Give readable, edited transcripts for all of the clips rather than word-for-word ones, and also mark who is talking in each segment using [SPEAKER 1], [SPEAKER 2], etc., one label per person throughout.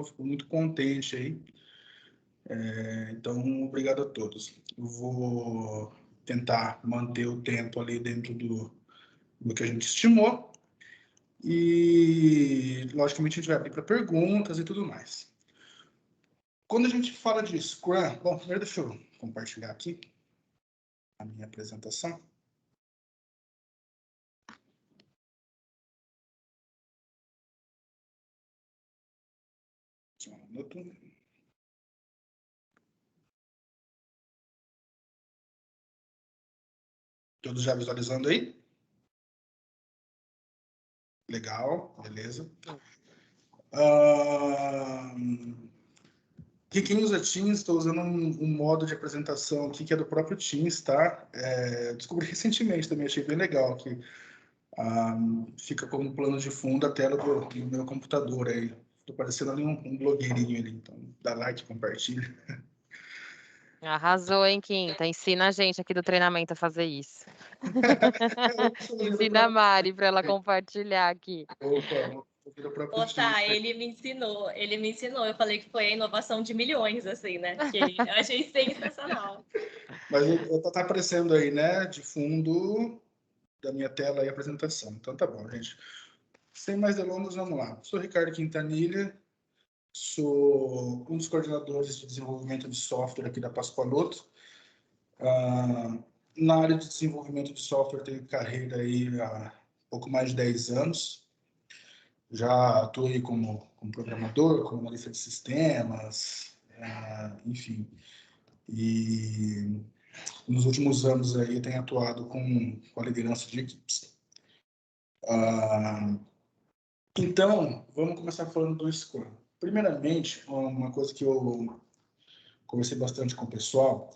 [SPEAKER 1] fico muito contente aí. Então, obrigado a todos. Eu vou tentar manter o tempo ali dentro do que a gente estimou. E, logicamente, a gente vai abrir para perguntas e tudo mais. Quando a gente fala de Scrum... Bom, primeiro deixa eu compartilhar aqui a minha apresentação. Só um minuto. Todos já visualizando aí? Legal, beleza. Quem usa Teams, estou usando um modo de apresentação aqui que é do próprio Teams, tá? Descobri recentemente também, achei bem legal, que fica como plano de fundo a tela do meu computador aí. Estou parecendo ali um blogueirinho ali, então dá like, compartilha.
[SPEAKER 2] Arrasou, hein, Quinta? Ensina a gente aqui do treinamento a fazer isso. Ensina a Mari para ela compartilhar aqui.
[SPEAKER 3] Opa, tá, ele me ensinou. Eu falei que foi a inovação de milhões, assim, né? Que eu achei sensacional.
[SPEAKER 1] Mas tá aparecendo aí, né, de fundo da minha tela aí a apresentação. Então tá bom, gente. Sem mais delongas, vamos lá. Sou Ricardo Quintanilha, sou um dos coordenadores de desenvolvimento de software aqui da Pascoaloto. Na área de desenvolvimento de software, tenho carreira aí há pouco mais de 10 anos. Já atuei como programador, como analista de sistemas, enfim. E nos últimos anos aí eu tenho atuado com a liderança de equipes. Então, vamos começar falando do Scrum. Primeiramente, uma coisa que eu conversei bastante com o pessoal,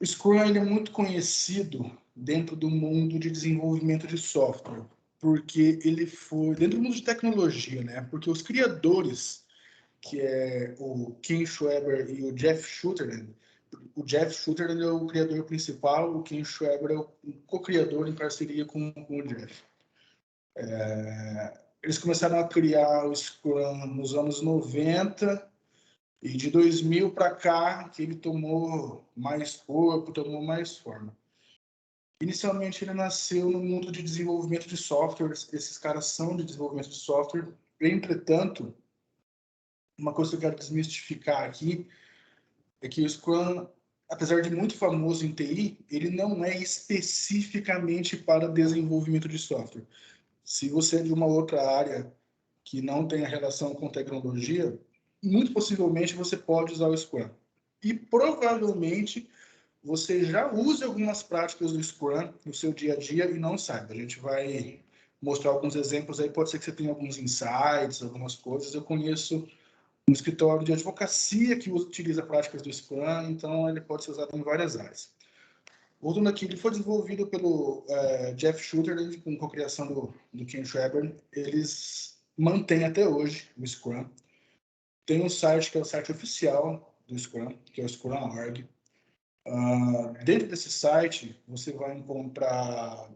[SPEAKER 1] o Scrum ele é muito conhecido dentro do mundo de desenvolvimento de software, porque ele foi dentro do mundo de tecnologia, né? Porque os criadores, que é o Ken Schwaber e o Jeff Sutherland, o Jeff Sutherland é o criador principal, o Ken Schwaber é o co-criador em parceria com o Jeff. Eles começaram a criar o Scrum nos anos 90 e de 2000 para cá que ele tomou mais corpo, tomou mais forma. Inicialmente ele nasceu no mundo de desenvolvimento de software, esses caras são de desenvolvimento de software. Entretanto, uma coisa que eu quero desmistificar aqui é que o Scrum, apesar de muito famoso em TI, ele não é especificamente para desenvolvimento de software. Se você é de uma outra área que não tenha relação com tecnologia, muito possivelmente você pode usar o Scrum. E provavelmente você já use algumas práticas do Scrum no seu dia a dia e não saiba. A gente vai mostrar alguns exemplos aí, pode ser que você tenha alguns insights, algumas coisas. Eu conheço um escritório de advocacia que utiliza práticas do Scrum, então ele pode ser usado em várias áreas. Voltando aqui, ele foi desenvolvido pelo Jeff Sutherland, com cocriação do Ken Schwaber. Eles mantêm até hoje o Scrum. Tem um site que é o site oficial do Scrum, que é o Scrum.org. Dentro desse site, você vai encontrar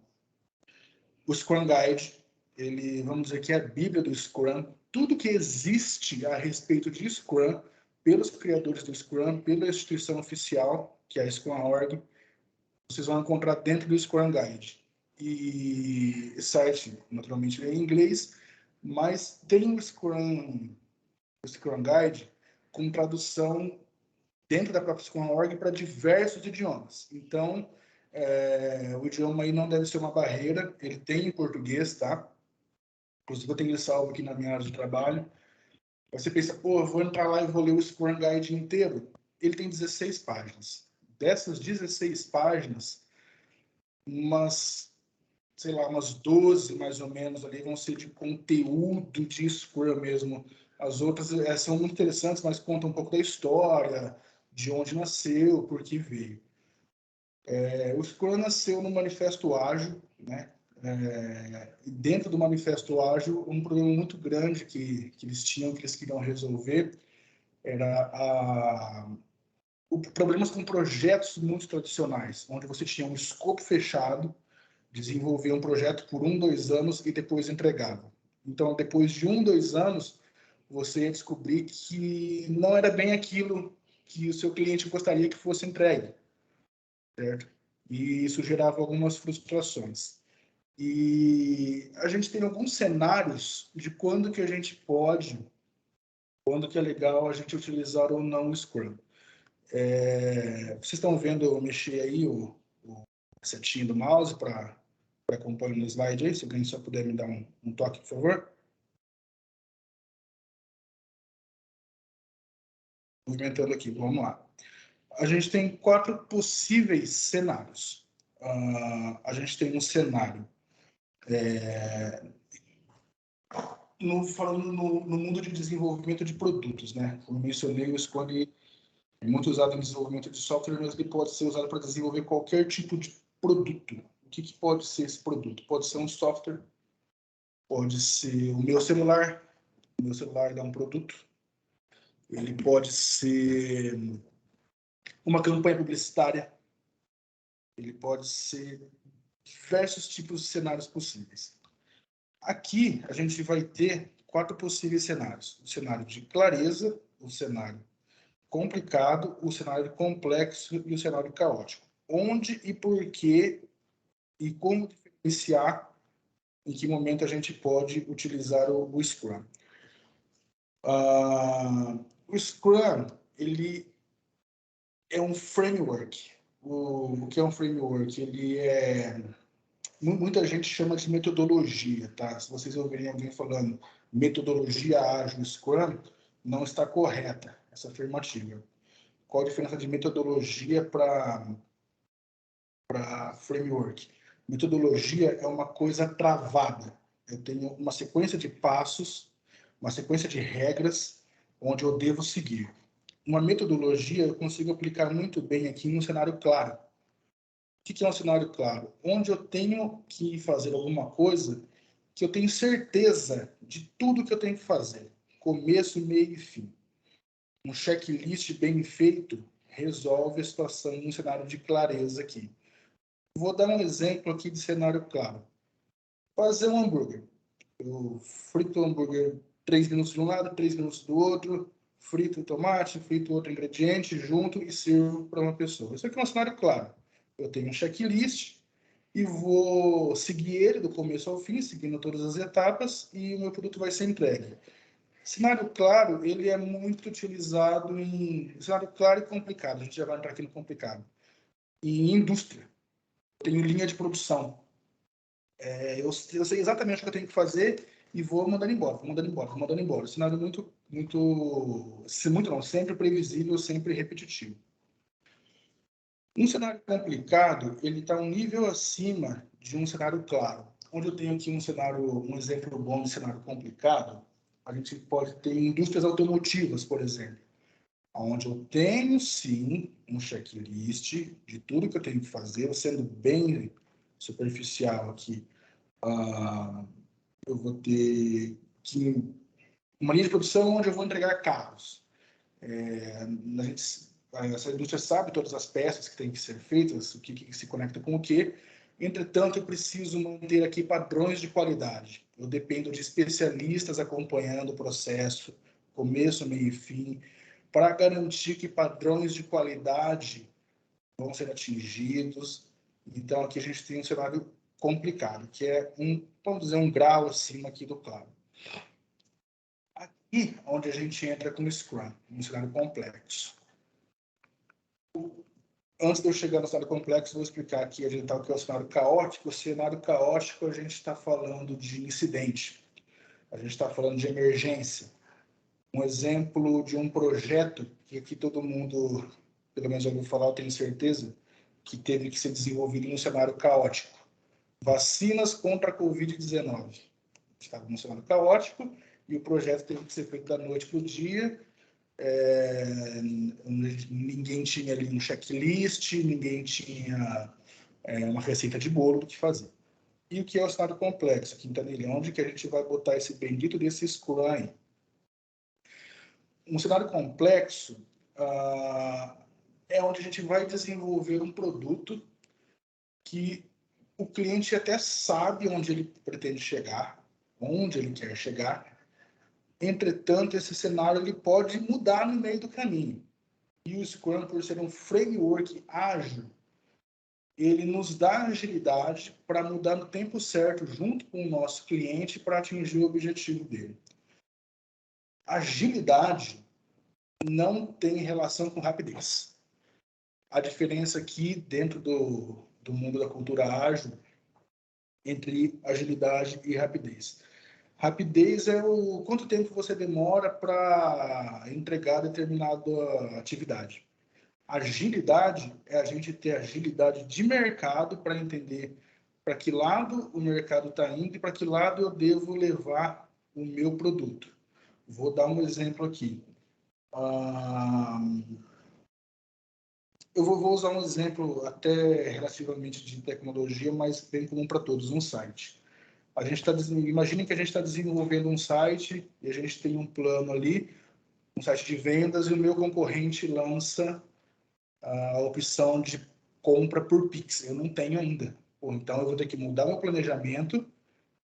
[SPEAKER 1] o Scrum Guide. Ele, vamos dizer que é a bíblia do Scrum. Tudo que existe a respeito de Scrum, pelos criadores do Scrum, pela instituição oficial, que é a Scrum.org, vocês vão encontrar dentro do Scrum Guide. E esse site, naturalmente, é em inglês, mas tem o Scrum Guide com tradução dentro da própria Scrum.org para diversos idiomas. Então, o idioma aí não deve ser uma barreira, ele tem em português, tá? Inclusive, eu tenho ele salvo aqui na minha área de trabalho. Você pensa, pô, eu vou entrar lá e vou ler o Scrum Guide inteiro. Ele tem 16 páginas. Dessas 16 páginas, umas 12 mais ou menos ali vão ser de conteúdo de Scrum mesmo. As outras são muito interessantes, mas contam um pouco da história, de onde nasceu, por que veio. O Scrum nasceu no Manifesto Ágil, né? E dentro do Manifesto Ágil, um problema muito grande que eles tinham, que eles queriam resolver, era problemas com projetos muito tradicionais, onde você tinha um escopo fechado, desenvolver um projeto por 1, 2 anos e depois entregava. Então, depois de 1, 2 anos, você ia descobrir que não era bem aquilo que o seu cliente gostaria que fosse entregue, certo? E isso gerava algumas frustrações. E a gente tem alguns cenários de quando que a gente pode, quando que é legal a gente utilizar ou não o Scrum. Vocês estão vendo eu mexer aí o setinho do mouse para acompanhar no slide aí? Se alguém só puder me dar um toque, por favor. Movimentando aqui, vamos lá. A gente tem 4 possíveis cenários. A gente tem um cenário falando no mundo de desenvolvimento de produtos, né? Como eu mencionei, o Scrum é muito usado em desenvolvimento de software, mas ele pode ser usado para desenvolver qualquer tipo de produto. O que pode ser esse produto? Pode ser um software, pode ser o meu celular é um produto, ele pode ser uma campanha publicitária, ele pode ser diversos tipos de cenários possíveis. Aqui a gente vai ter 4 possíveis cenários: o cenário de clareza, o cenário complicado, o cenário complexo e o cenário caótico. Onde e por que e como diferenciar em que momento a gente pode utilizar o Scrum. O Scrum, ele é um framework. O que é um framework? Ele é... Muita gente chama de metodologia, tá? Se vocês ouvirem alguém falando metodologia ágil Scrum, não está correta essa afirmativa. Qual a diferença de metodologia para framework? Metodologia é uma coisa travada. Eu tenho uma sequência de passos, uma sequência de regras onde eu devo seguir. Uma metodologia eu consigo aplicar muito bem aqui em um cenário claro. O que é um cenário claro? Onde eu tenho que fazer alguma coisa que eu tenho certeza de tudo que eu tenho que fazer. Começo, meio e fim. Um checklist bem feito resolve a situação em um cenário de clareza aqui. Vou dar um exemplo aqui de cenário claro. Fazer um hambúrguer. Eu frito o hambúrguer 3 minutos de um lado, 3 minutos do outro, frito o tomate, frito outro ingrediente junto e sirvo para uma pessoa. Isso aqui é um cenário claro. Eu tenho um checklist e vou seguir ele do começo ao fim, seguindo todas as etapas, e o meu produto vai ser entregue. Cenário claro, ele é muito utilizado em... Cenário claro e complicado, a gente já vai entrar aqui no complicado. Em indústria. Eu tenho linha de produção. Eu sei exatamente o que eu tenho que fazer e vou mandando embora, vou mandando embora. Cenário sempre previsível, sempre repetitivo. Um cenário complicado, ele está um nível acima de um cenário claro. Onde eu tenho aqui um exemplo bom de cenário complicado, a gente pode ter indústrias automotivas, por exemplo, onde eu tenho, sim, um checklist de tudo que eu tenho que fazer, sendo bem superficial aqui. Eu vou ter uma linha de produção onde eu vou entregar carros. Essa indústria sabe todas as peças que têm que ser feitas, o que se conecta com o que. Entretanto, eu preciso manter aqui padrões de qualidade. Eu dependo de especialistas acompanhando o processo, começo, meio e fim, para garantir que padrões de qualidade vão ser atingidos. Então, aqui a gente tem um cenário complicado, que é vamos dizer, um grau acima aqui do claro. Aqui, onde a gente entra com o Scrum, um cenário complexo. Antes de eu chegar no cenário complexo, vou explicar aqui o que é o cenário caótico. O cenário caótico, a gente está falando de incidente, a gente está falando de emergência. Um exemplo de um projeto que aqui todo mundo, pelo menos já ouviu falar, eu tenho certeza, que teve que ser desenvolvido em um cenário caótico. Vacinas contra a Covid-19. Estava num cenário caótico e o projeto teve que ser feito da noite para o dia. Ninguém tinha ali um checklist, ninguém tinha uma receita de bolo do que fazer. E o que é o cenário complexo? Aqui em Tanilha, onde que a gente vai botar esse bendito desse Scrum aí? Um cenário complexo é onde a gente vai desenvolver um produto que o cliente até sabe onde ele pretende chegar, onde ele quer chegar, Entretanto, esse cenário ele pode mudar no meio do caminho. E o Scrum, por ser um framework ágil, ele nos dá agilidade para mudar no tempo certo, junto com o nosso cliente, para atingir o objetivo dele. Agilidade não tem relação com rapidez. A diferença aqui, dentro do mundo da cultura ágil, entre agilidade e rapidez. Rapidez é o quanto tempo você demora para entregar determinada atividade. Agilidade é a gente ter agilidade de mercado para entender para que lado o mercado está indo e para que lado eu devo levar o meu produto. Vou dar um exemplo aqui. Eu vou usar um exemplo até relativamente de tecnologia, mas bem comum para todos, um site. Imagine que a gente está desenvolvendo um site e a gente tem um plano ali, um site de vendas, e o meu concorrente lança a opção de compra por Pix. Eu não tenho ainda. Então, eu vou ter que mudar meu planejamento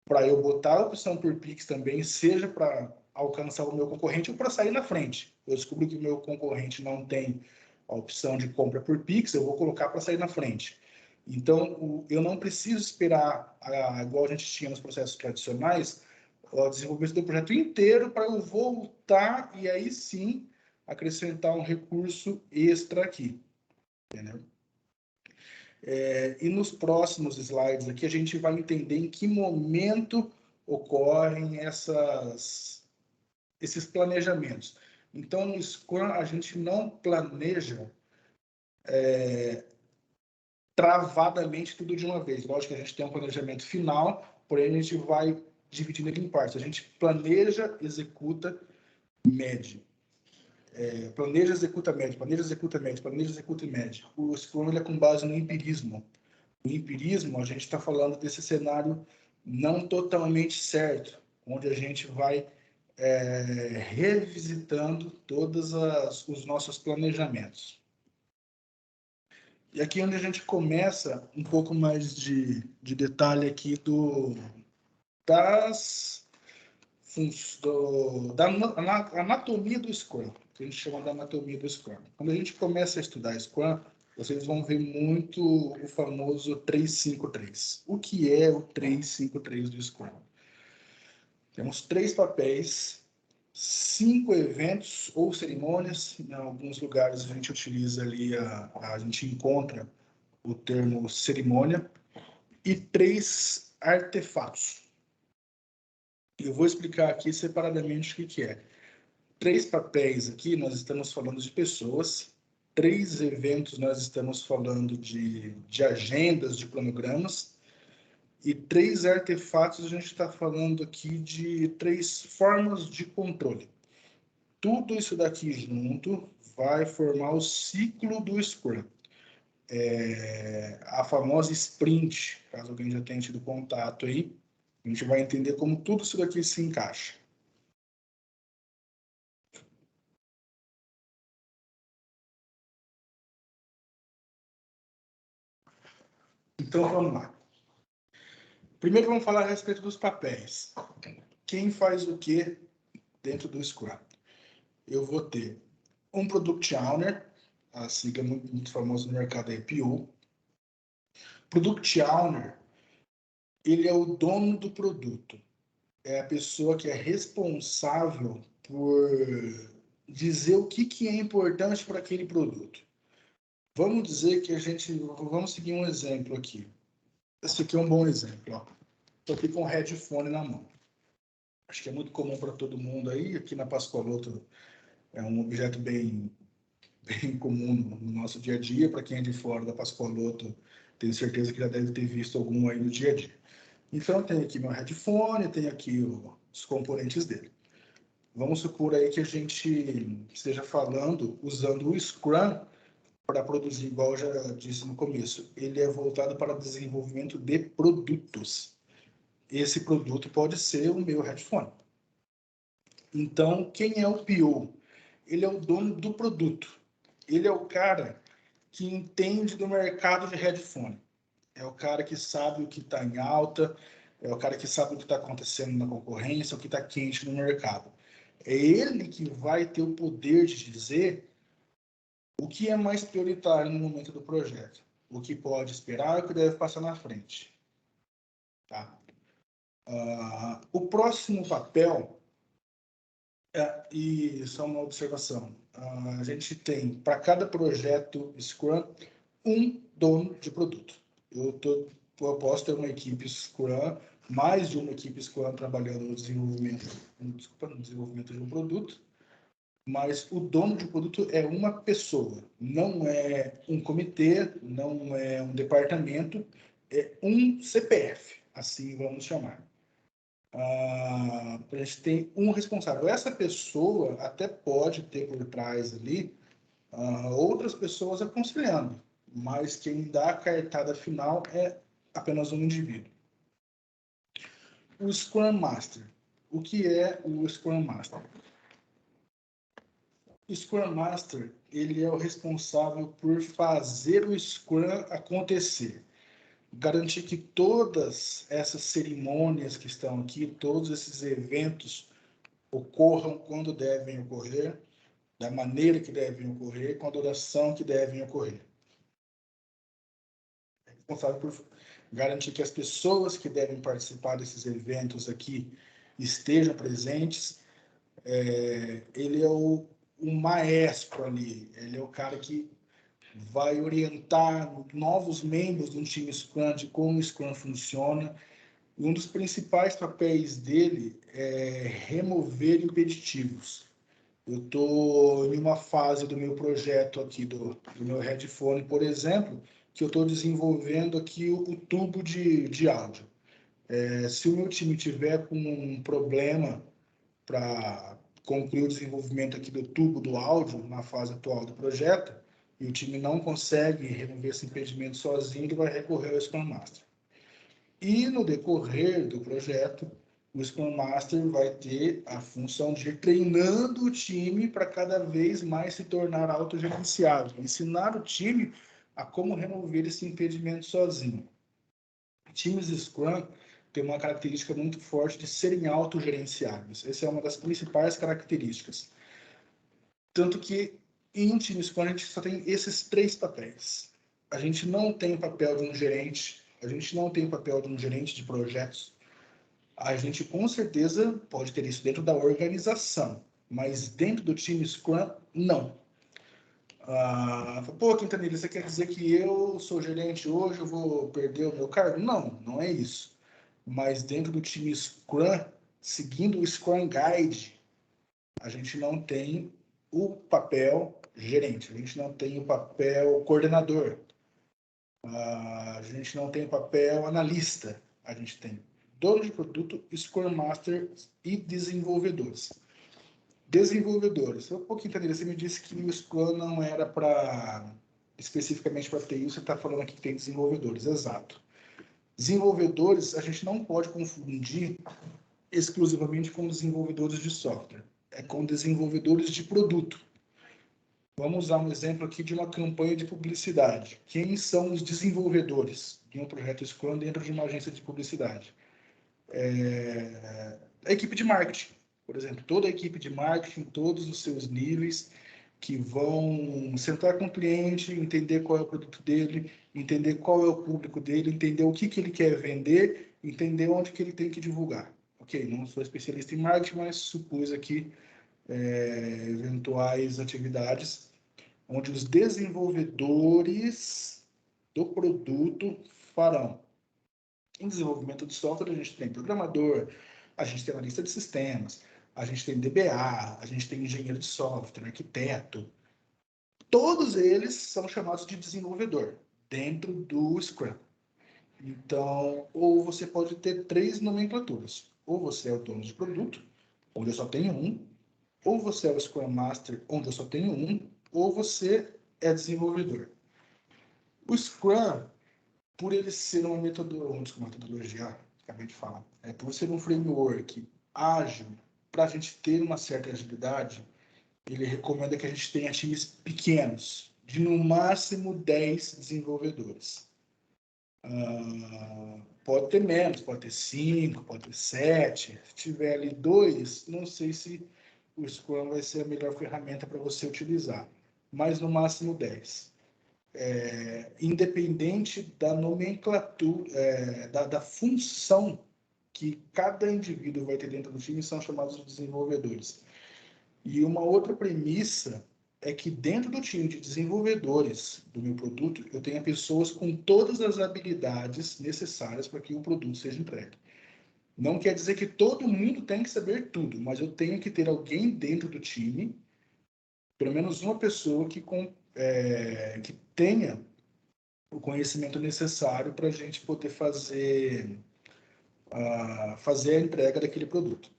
[SPEAKER 1] para eu botar a opção por Pix também, seja para alcançar o meu concorrente ou para sair na frente. Eu descubro que o meu concorrente não tem a opção de compra por Pix, eu vou colocar para sair na frente. Então, eu não preciso esperar, igual a gente tinha nos processos tradicionais, o desenvolvimento do projeto inteiro para eu voltar e aí sim acrescentar um recurso extra aqui. Entendeu? E nos próximos slides aqui a gente vai entender em que momento ocorrem esses planejamentos. Então, no Scrum, a gente não planeja travadamente tudo de uma vez. Lógico que a gente tem um planejamento final, porém a gente vai dividindo ele em partes. A gente planeja, executa, mede. Planeja, executa, mede. Planeja, executa, mede. Planeja, executa e mede. O Scrum ele é com base no empirismo. No empirismo, a gente está falando desse cenário não totalmente certo, onde a gente vai revisitando todos os nossos planejamentos. E aqui é onde a gente começa um pouco mais de detalhe aqui da anatomia do Scrum, que a gente chama da anatomia do Scrum. Quando a gente começa a estudar Scrum, vocês vão ver muito o famoso 3-5-3. O que é o 3-5-3 do Scrum? Temos 3 papéis, 5 eventos ou cerimônias. Em alguns lugares a gente utiliza ali, a gente encontra o termo cerimônia, e 3 artefatos. Eu vou explicar aqui separadamente o que é. 3 papéis aqui, nós estamos falando de pessoas. 3 eventos, nós estamos falando de agendas, de cronogramas. E 3 artefatos, a gente está falando aqui de 3 formas de controle. Tudo isso daqui junto vai formar o ciclo do Scrum. A famosa sprint, caso alguém já tenha tido contato aí, a gente vai entender como tudo isso daqui se encaixa. Então, vamos lá. Primeiro, vamos falar a respeito dos papéis. Quem faz o que dentro do Scrum? Eu vou ter um Product Owner, a sigla muito famosa no mercado é PO. Product Owner, ele é o dono do produto. É a pessoa que é responsável por dizer o que é importante para aquele produto. Vamos dizer que vamos seguir um exemplo aqui. Esse aqui é um bom exemplo. Estou aqui com um headphone na mão. Acho que é muito comum para todo mundo aí. Aqui na Pascoaloto é um objeto bem comum no nosso dia a dia. Para quem é de fora da Pascoaloto, tenho certeza que já deve ter visto algum aí no dia a dia. Então, tem aqui meu headphone, tem aqui os componentes dele. Vamos supor aí que a gente esteja falando, usando o Scrum para produzir, igual eu já disse no começo. Ele é voltado para desenvolvimento de produtos. Esse produto pode ser o meu headphone. Então, quem é o PO? Ele é o dono do produto. Ele é o cara que entende do mercado de headphone. É o cara que sabe o que está em alta, é o cara que sabe o que está acontecendo na concorrência, o que está quente no mercado. É ele que vai ter o poder de dizer o que é mais prioritário no momento do projeto, o que pode esperar e o que deve passar na frente. Tá? O próximo papel, e só uma observação, a gente tem, para cada projeto Scrum, um dono de produto. Eu posso ter uma equipe Scrum, mais de uma equipe Scrum trabalhando no desenvolvimento de um produto, mas o dono de produto é uma pessoa, não é um comitê, não é um departamento, é um CPF, assim vamos chamar. A gente tem um responsável. Essa pessoa até pode ter por trás ali outras pessoas aconselhando, mas quem dá a cartada final é apenas um indivíduo. O Scrum Master. O que é o Scrum Master? O Scrum Master, ele é o responsável por fazer o Scrum acontecer. Garantir que todas essas cerimônias que estão aqui, todos esses eventos ocorram quando devem ocorrer, da maneira que devem ocorrer, com a duração que devem ocorrer. É responsável por garantir que as pessoas que devem participar desses eventos aqui estejam presentes. Ele é o maestro ali, ele é o cara que vai orientar novos membros do time Scrum de como o Scrum funciona. E um dos principais papéis dele é remover impeditivos. Eu estou em uma fase do meu projeto aqui, do meu headphone, por exemplo, que eu estou desenvolvendo aqui o tubo de áudio. Se o meu time tiver com um problema para concluir o desenvolvimento aqui do tubo do áudio, na fase atual do projeto, e o time não consegue remover esse impedimento sozinho, ele vai recorrer ao Scrum Master. E no decorrer do projeto, o Scrum Master vai ter a função de ir treinando o time para cada vez mais se tornar autogerenciável, ensinar o time a como remover esse impedimento sozinho. Times Scrum têm uma característica muito forte de serem autogerenciáveis. Essa é uma das principais características. Tanto que em um time Scrum a gente só tem esses 3 papéis. A gente não tem o papel de um gerente, a gente não tem o papel de um gerente de projetos. A gente com certeza pode ter isso dentro da organização, mas dentro do time Scrum, não. Pô, Quintanilha, você quer dizer que eu sou gerente hoje, eu vou perder o meu cargo? Não, não é isso. Mas dentro do time Scrum, seguindo o Scrum Guide, a gente não tem o papel gerente, a gente não tem o papel coordenador, a gente não tem o papel analista, a gente tem dono de produto, Scrum Master e desenvolvedores. Desenvolvedores. Um pouquinho, Tadeu, você me disse que o Scrum não era especificamente para TI, você está falando aqui que tem desenvolvedores, exato. Desenvolvedores, a gente não pode confundir exclusivamente com desenvolvedores de software, é com desenvolvedores de produto. Vamos usar um exemplo aqui de uma campanha de publicidade. Quem são os desenvolvedores de um projeto Scrum dentro de uma agência de publicidade? A equipe de marketing, por exemplo, toda a equipe de marketing, todos os seus níveis, que vão sentar com o cliente, entender qual é o produto dele, entender qual é o público dele, entender o que ele quer vender, entender onde que ele tem que divulgar. Ok, não sou especialista em marketing, mas supus aqui eventuais atividades onde os desenvolvedores do produto farão. Em desenvolvimento de software, a gente tem programador, a gente tem analista de sistemas, a gente tem DBA, a gente tem engenheiro de software, arquiteto. Todos eles são chamados de desenvolvedor dentro do Scrum. Então, ou você pode ter 3 nomenclaturas. Ou você é o dono de produto, onde eu só tenho um, ou você é o Scrum Master, onde eu só tenho um, ou você é desenvolvedor. O Scrum, por ele ser uma metodologia, acabei de falar, por ser um framework ágil, para a gente ter uma certa agilidade, ele recomenda que a gente tenha times pequenos, de no máximo 10 desenvolvedores. Pode ter menos, pode ter 5, pode ter 7. Se tiver ali 2, não sei se o Scrum vai ser a melhor ferramenta para você utilizar, mas no máximo 10. Independente da nomenclatura, da função que cada indivíduo vai ter dentro do time, são chamados de desenvolvedores. E uma outra premissa é que dentro do time de desenvolvedores do meu produto, eu tenha pessoas com todas as habilidades necessárias para que o produto seja entregue. Não quer dizer que todo mundo tem que saber tudo, mas eu tenho que ter alguém dentro do time, pelo menos uma pessoa que tenha o conhecimento necessário para a gente poder fazer a entrega daquele produto.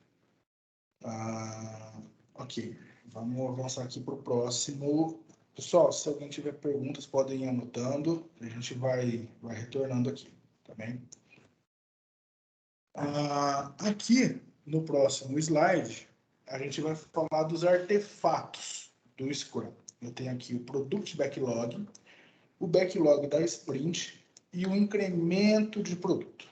[SPEAKER 1] Ok, vamos avançar aqui para o próximo. Pessoal, se alguém tiver perguntas, podem ir anotando, a gente vai retornando aqui, tá bem? Aqui, no próximo slide, a gente vai falar dos artefatos do Scrum. Eu tenho aqui o Product Backlog, o Backlog da Sprint e o incremento de produto.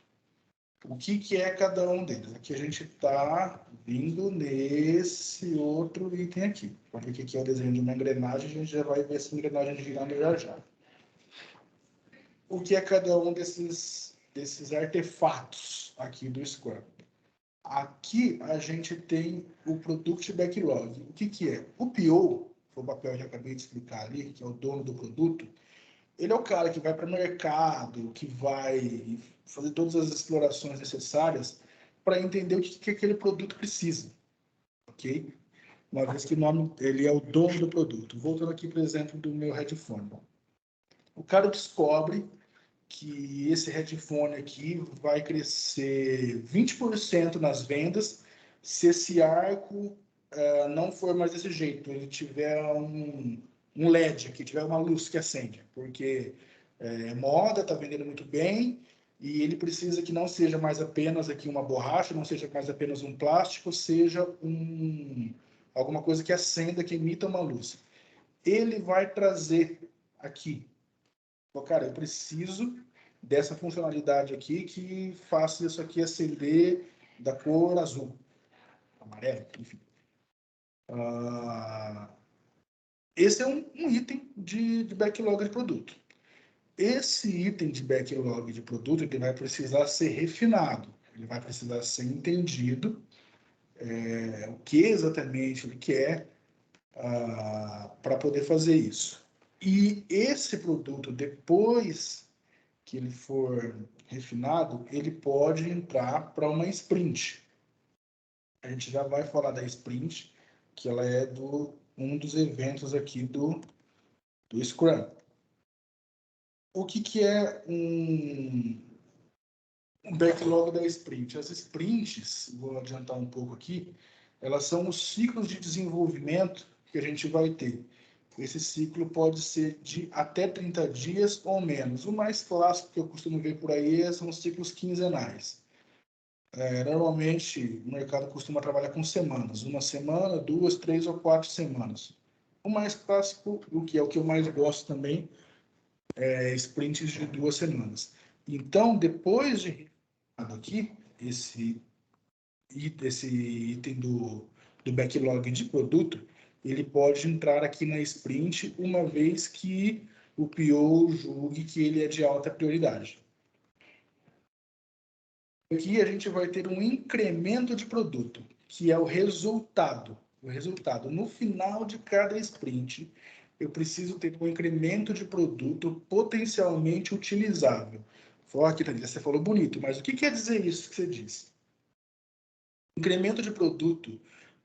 [SPEAKER 1] O que é cada um deles? Aqui a gente está vindo nesse outro item aqui. Porque aqui é o desenho de uma engrenagem, a gente já vai ver essa engrenagem girando já. O que é cada um desses artefatos aqui do Scrum? Aqui a gente tem o Product Backlog. O que é? O PO, foi o papel que eu acabei de explicar ali, que é o dono do produto, ele é o cara que vai para o mercado, que vai fazer todas as explorações necessárias para entender o que aquele produto precisa, ok? Uma vez que ele é o dono do produto. Voltando aqui, por exemplo, do meu headphone. O cara descobre que esse headphone aqui vai crescer 20% nas vendas se esse arco não for mais desse jeito, ele tiver um LED aqui, tiver uma luz que acende, porque moda, está vendendo muito bem, e ele precisa que não seja mais apenas aqui uma borracha, não seja mais apenas um plástico, seja alguma coisa que acenda, que emita uma luz. Ele vai trazer aqui, cara, eu preciso dessa funcionalidade aqui que faça isso aqui acender da cor azul, amarelo, enfim. Esse é um item de backlog de produto. Esse item de backlog de produto ele vai precisar ser refinado, ele vai precisar ser entendido o que exatamente ele quer para poder fazer isso. E esse produto, depois que ele for refinado, ele pode entrar para uma sprint. A gente já vai falar da sprint, que ela é um dos eventos aqui do Scrum. O que é um backlog da sprint? As sprints, vou adiantar um pouco aqui, elas são os ciclos de desenvolvimento que a gente vai ter. Esse ciclo pode ser de até 30 dias ou menos. O mais clássico que eu costumo ver por aí são os ciclos quinzenais. Normalmente, o mercado costuma trabalhar com semanas. 1 semana, 2, 3 ou 4 semanas. O mais clássico, o que é o que eu mais gosto também, sprints de 2 semanas. Então, depois de aqui, esse item do backlog de produto, ele pode entrar aqui na sprint uma vez que o PO julgue que ele é de alta prioridade. Aqui a gente vai ter um incremento de produto, que é o resultado. O resultado, no final de cada sprint, eu preciso ter um incremento de produto potencialmente utilizável. Aqui, você falou bonito, mas o que quer dizer isso que você disse? Incremento de produto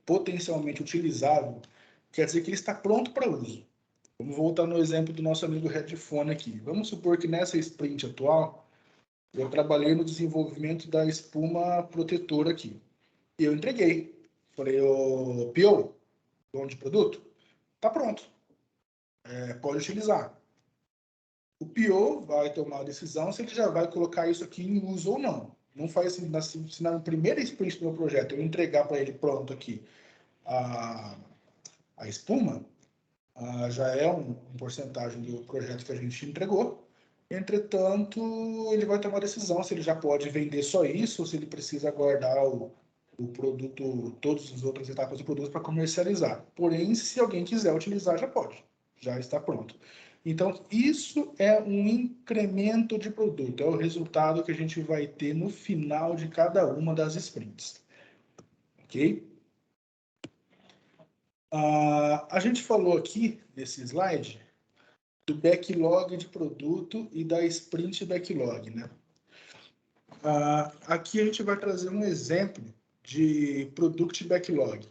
[SPEAKER 1] potencialmente utilizável quer dizer que ele está pronto para uso. Vamos voltar no exemplo do nosso amigo headphone aqui. Vamos supor que nessa sprint atual, eu trabalhei no desenvolvimento da espuma protetora aqui. E eu entreguei. Falei, ô PO, dono de produto, tá pronto. Pode utilizar. O PO vai tomar a decisão se ele já vai colocar isso aqui em uso ou não. Não faz assim, se na primeira sprint do meu projeto eu entregar para ele pronto aqui a espuma, já é uma porcentagem do projeto que a gente entregou. Entretanto, ele vai tomar a decisão se ele já pode vender só isso ou se ele precisa guardar o produto, todas as outras etapas do produto para comercializar. Porém, se alguém quiser utilizar, já pode, já está pronto. Então, isso é um incremento de produto, é o resultado que a gente vai ter no final de cada uma das sprints. Ok? A gente falou aqui, nesse slide, do backlog de produto e da sprint backlog, né? Aqui a gente vai trazer um exemplo de Product Backlog.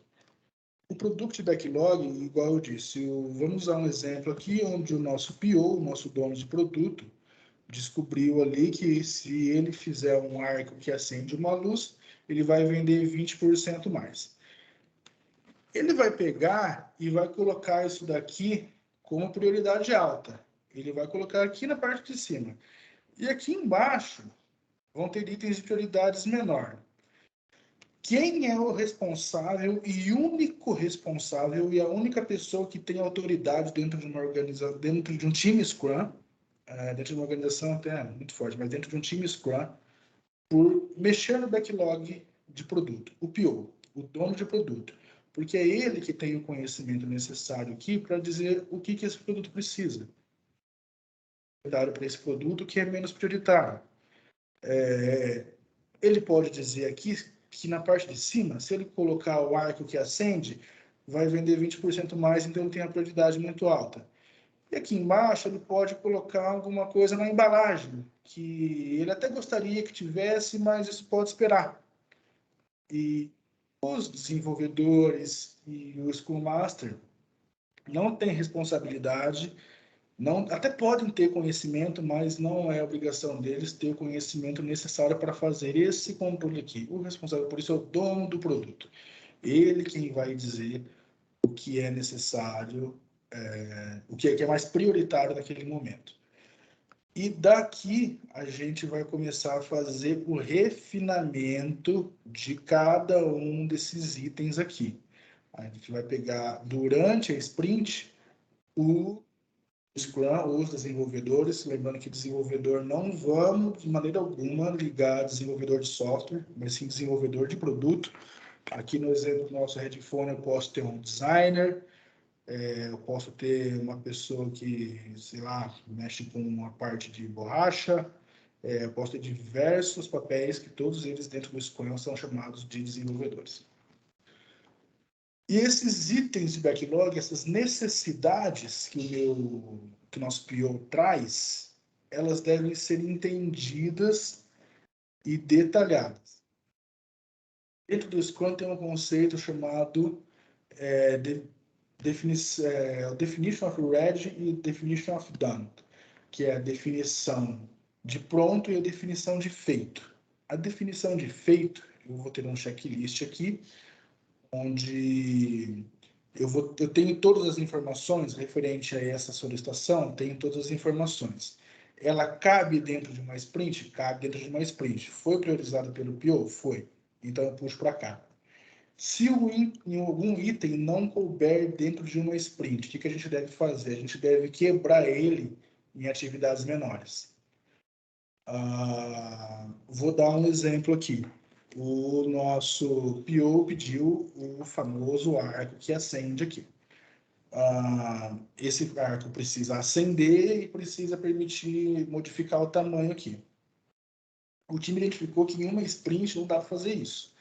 [SPEAKER 1] O Product Backlog, igual eu disse, vamos usar um exemplo aqui onde o nosso PO, o nosso dono de produto, descobriu ali que se ele fizer um arco que acende uma luz, ele vai vender 20% mais. Ele vai pegar e vai colocar isso daqui como prioridade alta. Ele vai colocar aqui na parte de cima. E aqui embaixo vão ter itens de prioridades menor. Quem é o responsável e único responsável e a única pessoa que tem autoridade dentro de uma organização, dentro de um time Scrum, dentro de uma organização até muito forte, mas dentro de um time Scrum, por mexer no backlog de produto, o PO, o dono de produto, porque é ele que tem o conhecimento necessário aqui para dizer o que esse produto precisa. Para esse produto que é menos prioritário. Ele pode dizer aqui que na parte de cima, se ele colocar o arco que acende, vai vender 20% mais, então ele tem a prioridade muito alta. E aqui embaixo ele pode colocar alguma coisa na embalagem, que ele até gostaria que tivesse, mas isso pode esperar. E os desenvolvedores e o Scrum Master não têm responsabilidade, até podem ter conhecimento, mas não é obrigação deles ter o conhecimento necessário para fazer esse controle aqui. O responsável por isso é o dono do produto. Ele quem vai dizer o que é necessário, o que é mais prioritário naquele momento. E daqui a gente vai começar a fazer o refinamento de cada um desses itens aqui. A gente vai pegar durante a sprint o Scrum, os desenvolvedores, lembrando que desenvolvedor não vamos de maneira alguma ligar desenvolvedor de software, mas sim desenvolvedor de produto. Aqui no exemplo do nosso headphone eu posso ter um designer, eu posso ter uma pessoa que, sei lá, mexe com uma parte de borracha, eu posso ter diversos papéis que todos eles dentro do Scrum são chamados de desenvolvedores. E esses itens de backlog, essas necessidades que o nosso PO traz, elas devem ser entendidas e detalhadas. Dentro do Scrum tem um conceito chamado Definition of Ready e Definition of Done, que é a definição de pronto e a definição de feito. A definição de feito, eu vou ter um checklist aqui, onde eu tenho todas as informações referente a essa solicitação, tenho todas as informações. Ela cabe dentro de uma sprint? Cabe dentro de uma sprint. Foi priorizada pelo PO? Foi. Então, eu puxo para cá. Se algum item não couber dentro de uma sprint, o que a gente deve fazer? A gente deve quebrar ele em atividades menores. Vou dar um exemplo aqui. O nosso PO pediu o famoso arco que acende aqui. Esse arco precisa acender e precisa permitir modificar o tamanho aqui. O time identificou que em uma sprint não dá para fazer isso.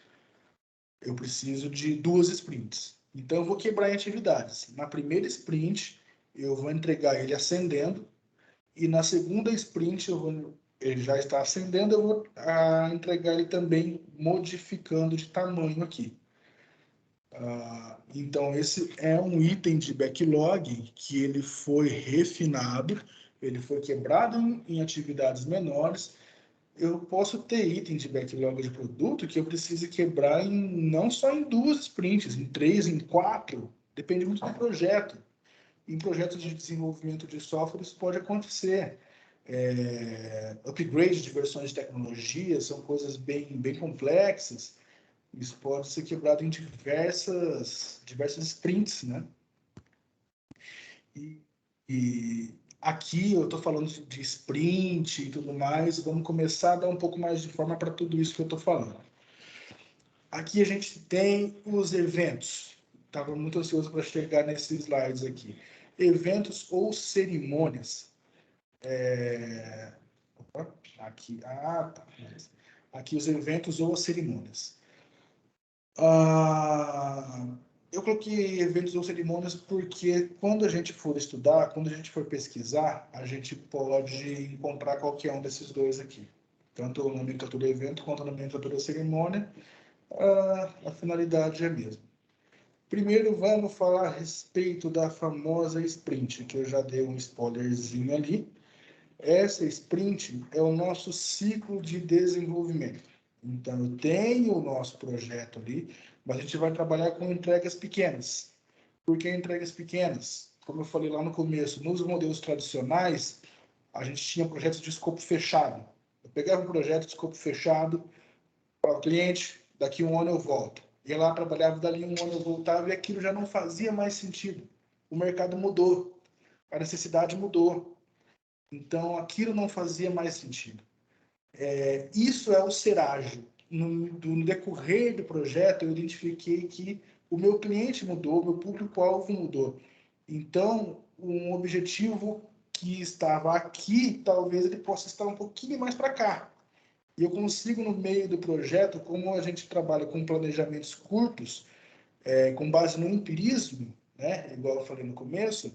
[SPEAKER 1] Eu preciso de 2 sprints. Então, eu vou quebrar em atividades. Na primeira sprint, eu vou entregar ele acendendo. E na segunda sprint, ele já está acendendo, eu vou entregar ele também modificando de tamanho aqui. Então, esse é um item de backlog que ele foi refinado, ele foi quebrado em atividades menores. Eu posso ter item de backlog de produto que eu preciso quebrar não só em 2 sprints, em 3, em 4, depende muito do projeto. Em projetos de desenvolvimento de software isso pode acontecer. Upgrade de versões de tecnologia são coisas bem complexas. Isso pode ser quebrado em diversas sprints, né? E aqui eu estou falando de sprint e tudo mais, vamos começar a dar um pouco mais de forma para tudo isso que eu estou falando. Aqui a gente tem os eventos. Estava muito ansioso para chegar nesses slides aqui. Eventos ou cerimônias. Aqui, tá. Aqui os eventos ou as cerimônias. Eu coloquei eventos ou cerimônias porque quando a gente for estudar, quando a gente for pesquisar, a gente pode encontrar qualquer um desses dois aqui. Tanto a nomenclatura evento quanto a nomenclatura cerimônia, a finalidade é a mesma. Primeiro vamos falar a respeito da famosa sprint, que eu já dei um spoilerzinho ali. Essa sprint é o nosso ciclo de desenvolvimento. Então, eu tenho o nosso projeto ali, mas a gente vai trabalhar com entregas pequenas. Por que entregas pequenas? Como eu falei lá no começo, nos modelos tradicionais, a gente tinha projetos de escopo fechado. Eu pegava um projeto de escopo fechado para o cliente, daqui um ano eu volto. Ia lá, trabalhava, dali um ano eu voltava, e aquilo já não fazia mais sentido. O mercado mudou, a necessidade mudou. Então, aquilo não fazia mais sentido. Isso é o ser ágil. No decorrer do projeto, eu identifiquei que o meu cliente mudou, o meu público-alvo mudou. Então, um objetivo que estava aqui, talvez ele possa estar um pouquinho mais para cá. E eu consigo, no meio do projeto, como a gente trabalha com planejamentos curtos, com base no empirismo, né? Igual eu falei no começo,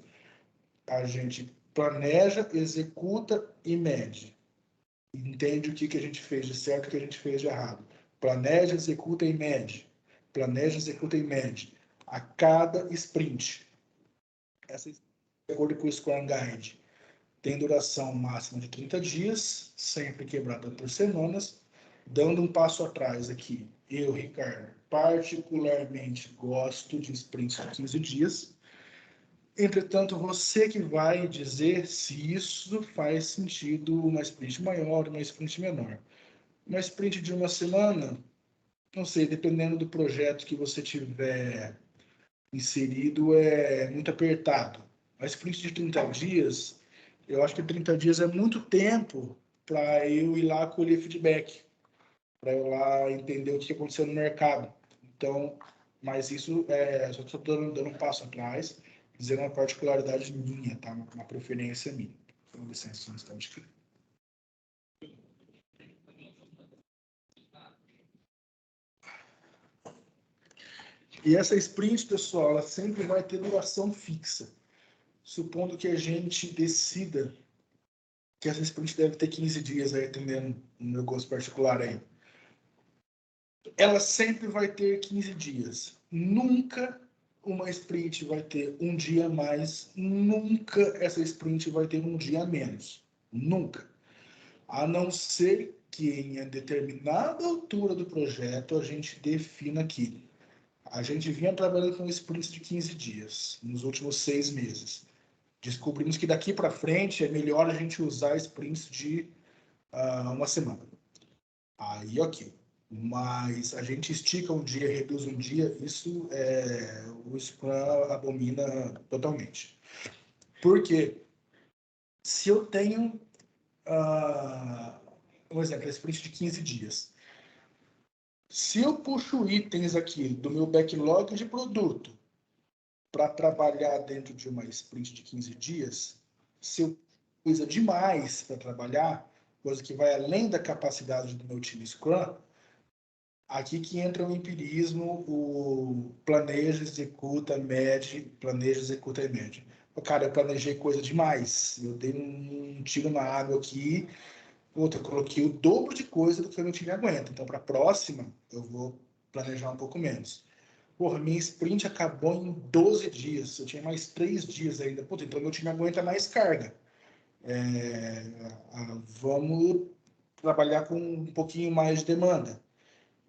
[SPEAKER 1] a gente planeja, executa e mede. Entende o que a gente fez de certo e o que a gente fez de errado. Planeja, executa e mede. Planeja, executa e mede. A cada sprint. Essa, de acordo com o Scrum Guide, tem duração máxima de 30 dias, sempre quebrada por semanas. Dando um passo atrás aqui, eu, Ricardo, particularmente gosto de sprints de 15 dias. Entretanto, você que vai dizer se isso faz sentido uma sprint maior, uma sprint menor. Uma sprint de uma semana, não sei, dependendo do projeto que você tiver inserido, é muito apertado. A sprint de 30 dias, eu acho que 30 dias é muito tempo para eu ir lá colher feedback, para eu lá entender o que aconteceu no mercado. Então, mas isso só estou dando um passo atrás, dizendo uma particularidade minha, tá? Uma preferência minha. Com licença, um instante aqui. E essa sprint, pessoal, ela sempre vai ter duração fixa. Supondo que a gente decida que essa sprint deve ter 15 dias, aí, atendendo no meu gosto particular aí. Ela sempre vai ter 15 dias. Nunca uma sprint vai ter um dia a mais, nunca essa sprint vai ter um dia a menos. Nunca. A não ser que em determinada altura do projeto a gente defina aquilo. A gente vinha trabalhando com sprints de 15 dias nos últimos 6 meses. Descobrimos que daqui para frente é melhor a gente usar sprints de uma semana. Aí, ok. Mas a gente estica um dia, reduz um dia, isso o Scrum abomina totalmente. Por quê? Se eu tenho, um exemplo, sprint de 15 dias. Se eu puxo itens aqui do meu backlog de produto para trabalhar dentro de uma sprint de 15 dias, se eu coisa demais para trabalhar, coisa que vai além da capacidade do meu time Scrum, aqui que entra o empirismo, o planeja, executa, mede, planeja, executa e mede. Cara, eu planejei coisa demais. Eu dei um tiro na água aqui, eu coloquei o dobro de coisa do que o meu time aguenta. Então, para a próxima, eu vou planejar um pouco menos. Porra, minha sprint acabou em 12 dias. Eu tinha mais 3 dias ainda. Puta, então meu time aguenta mais carga. Vamos trabalhar com um pouquinho mais de demanda.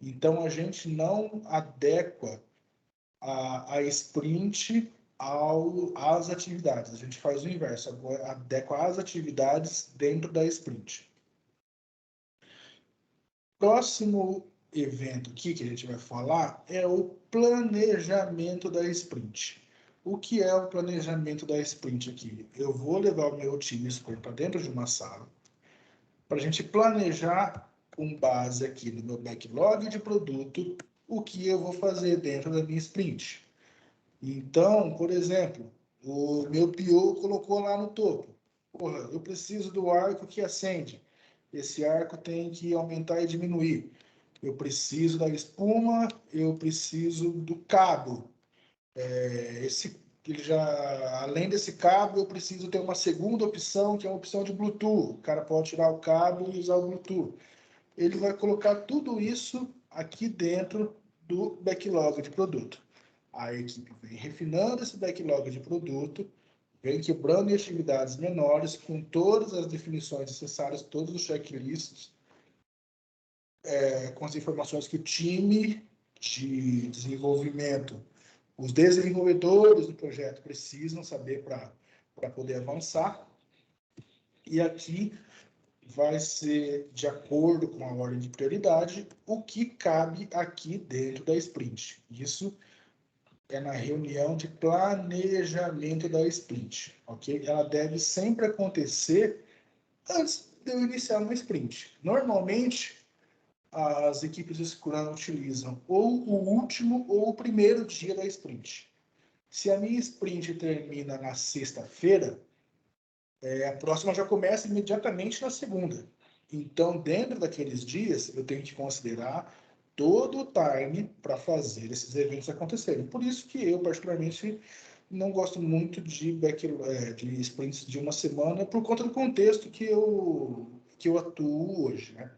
[SPEAKER 1] Então, a gente não adequa a sprint às atividades. A gente faz o inverso, adequa as atividades dentro da sprint. Próximo evento aqui que a gente vai falar é o planejamento da sprint. O que é o planejamento da sprint aqui? Eu vou levar o meu time Scrum para dentro de uma sala para a gente planejar com base aqui no meu backlog de produto o que eu vou fazer dentro da minha sprint. Então, por exemplo, o meu PO colocou lá no topo. Porra, eu preciso do arco que acende. Esse arco tem que aumentar e diminuir. Eu preciso da espuma, eu preciso do cabo. Além desse cabo, eu preciso ter uma segunda opção, que é a opção de Bluetooth. O cara pode tirar o cabo e usar o Bluetooth. Ele vai colocar tudo isso aqui dentro do backlog de produto. A equipe vem refinando esse backlog de produto, vem quebrando em atividades menores, com todas as definições necessárias, todos os checklists, com as informações que o time de desenvolvimento, os desenvolvedores do projeto precisam saber para poder avançar. E aqui vai ser, de acordo com a ordem de prioridade, o que cabe aqui dentro da sprint. Isso é na reunião de planejamento da sprint, ok? Ela deve sempre acontecer antes de eu iniciar uma sprint. Normalmente, as equipes Scrum utilizam ou o último ou o primeiro dia da sprint. Se a minha sprint termina na sexta-feira, a próxima já começa imediatamente na segunda. Então, dentro daqueles dias, eu tenho que considerar todo o time para fazer esses eventos acontecerem. Por isso que eu, particularmente, não gosto muito de sprints de uma semana, por conta do contexto que eu atuo hoje, né?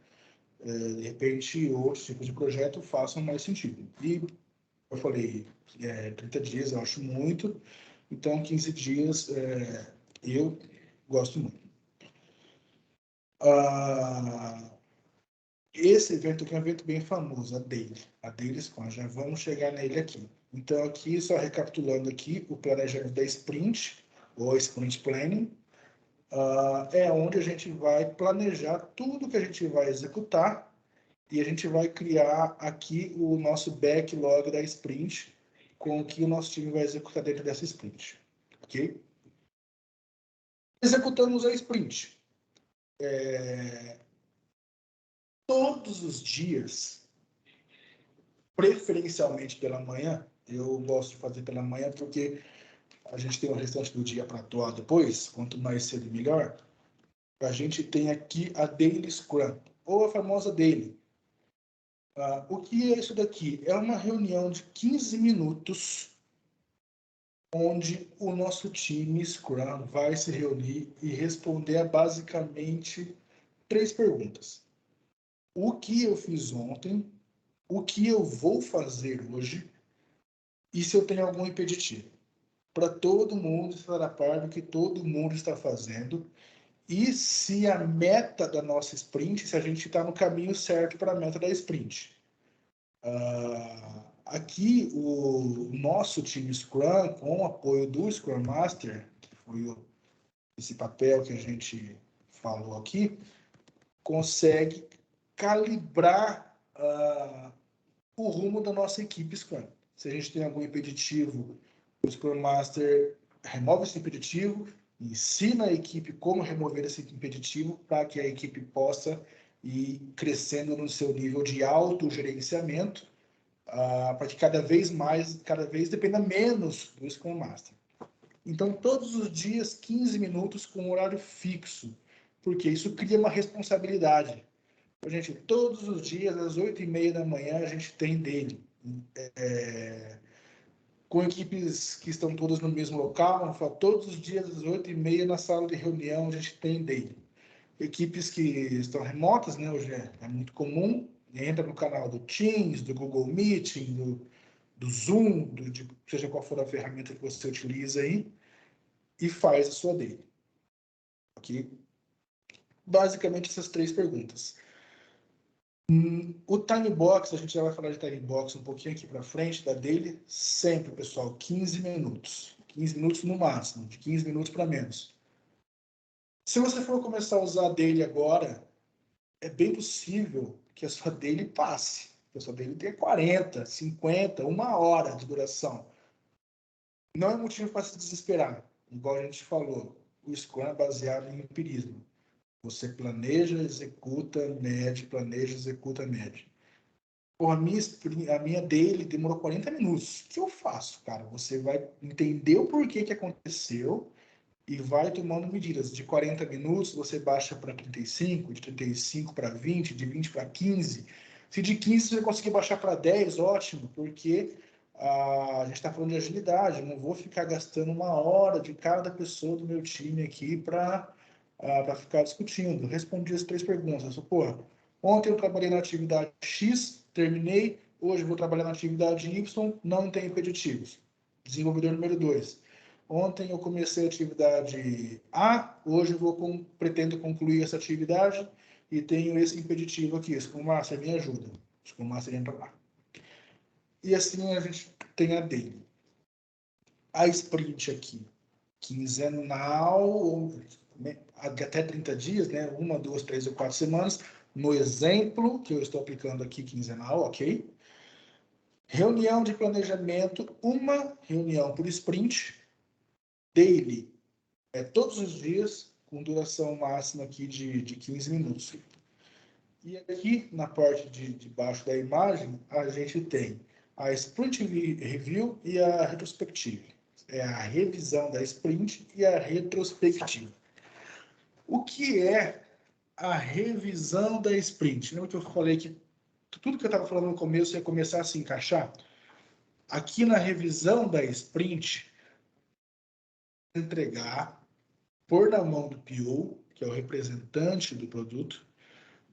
[SPEAKER 1] De repente, outros tipos de projeto façam mais sentido. E eu falei, 30 dias eu acho muito, então 15 dias eu gosto muito. Esse evento aqui é um evento bem famoso, a Daily Scrum. Já vamos chegar nele aqui. Então, aqui, só recapitulando aqui, o planejamento da sprint, ou sprint planning, é onde a gente vai planejar tudo que a gente vai executar e a gente vai criar aqui o nosso backlog da sprint com o que o nosso time vai executar dentro dessa sprint. Ok? Executamos a sprint. Todos os dias, preferencialmente pela manhã, eu gosto de fazer pela manhã porque a gente tem o restante do dia para atuar depois, quanto mais cedo melhor. A gente tem aqui a Daily Scrum, ou a famosa Daily. O que é isso daqui? É uma reunião de 15 minutos onde o nosso time Scrum vai se reunir e responder a basicamente 3 perguntas. O que eu fiz ontem, o que eu vou fazer hoje e se eu tenho algum impeditivo. Para todo mundo estar a par do que todo mundo está fazendo e se a meta da nossa sprint, se a gente está no caminho certo para a meta da sprint. Aqui, o nosso time Scrum, com o apoio do Scrum Master, que foi esse papel que a gente falou aqui, consegue calibrar o rumo da nossa equipe Scrum. Se a gente tem algum impeditivo, o Scrum Master remove esse impeditivo, ensina a equipe como remover esse impeditivo para que a equipe possa ir crescendo no seu nível de autogerenciamento, para que cada vez dependa menos do Scrum Master. Então, todos os dias, 15 minutos com horário fixo, porque isso cria uma responsabilidade. Gente, todos os dias, às 8h30 da manhã, a gente tem dele. Com equipes que estão todas no mesmo local, todos os dias, às 8h30, na sala de reunião, a gente tem dele. Equipes que estão remotas, né, hoje é muito comum, entra no canal do Teams, do Google Meeting, do Zoom, seja qual for a ferramenta que você utiliza aí, e faz a sua daily. Ok? Basicamente, essas 3 perguntas. O time box, a gente já vai falar de time box um pouquinho aqui para frente, da daily, sempre, pessoal, 15 minutos. 15 minutos no máximo, de 15 minutos para menos. Se você for começar a usar a daily agora, é bem possível que a sua daily passe. Que a sua daily tenha 40, 50, 1 hora de duração. Não é motivo para se desesperar. Igual a gente falou, o Scrum é baseado em empirismo. Você planeja, executa, mede, planeja, executa, mede. Porra, a minha daily demorou 40 minutos. O que eu faço, cara? Você vai entender o porquê que aconteceu e vai tomando medidas. De 40 minutos, você baixa para 35, de 35 para 20, de 20 para 15. Se de 15 você conseguir baixar para 10, ótimo, porque a gente está falando de agilidade. Eu não vou ficar gastando 1 hora de cada pessoa do meu time aqui para ficar discutindo. Respondi as 3 perguntas. Porra, ontem eu trabalhei na atividade X, terminei. Hoje eu vou trabalhar na atividade Y, não tem impeditivos. Desenvolvedor número 2. Ontem eu comecei a atividade A, hoje eu pretendo concluir essa atividade e tenho esse impeditivo aqui. Scrum Master me ajuda. Scrum Master entra lá. E assim a gente tem a daily. A sprint aqui, quinzenal, até 30 dias, né? 1, 2, 3 ou 4 semanas. No exemplo que eu estou aplicando aqui, quinzenal, ok? Reunião de planejamento, uma reunião por sprint. Daily, todos os dias, com duração máxima aqui de 15 minutos. E aqui, na parte de baixo da imagem, a gente tem a Sprint Review e a retrospectiva. É a revisão da sprint e a retrospectiva. O que é a revisão da sprint? Lembra que eu falei que tudo que eu estava falando no começo ia começar a se encaixar? Aqui na revisão da sprint, entregar, pôr na mão do PO, que é o representante do produto,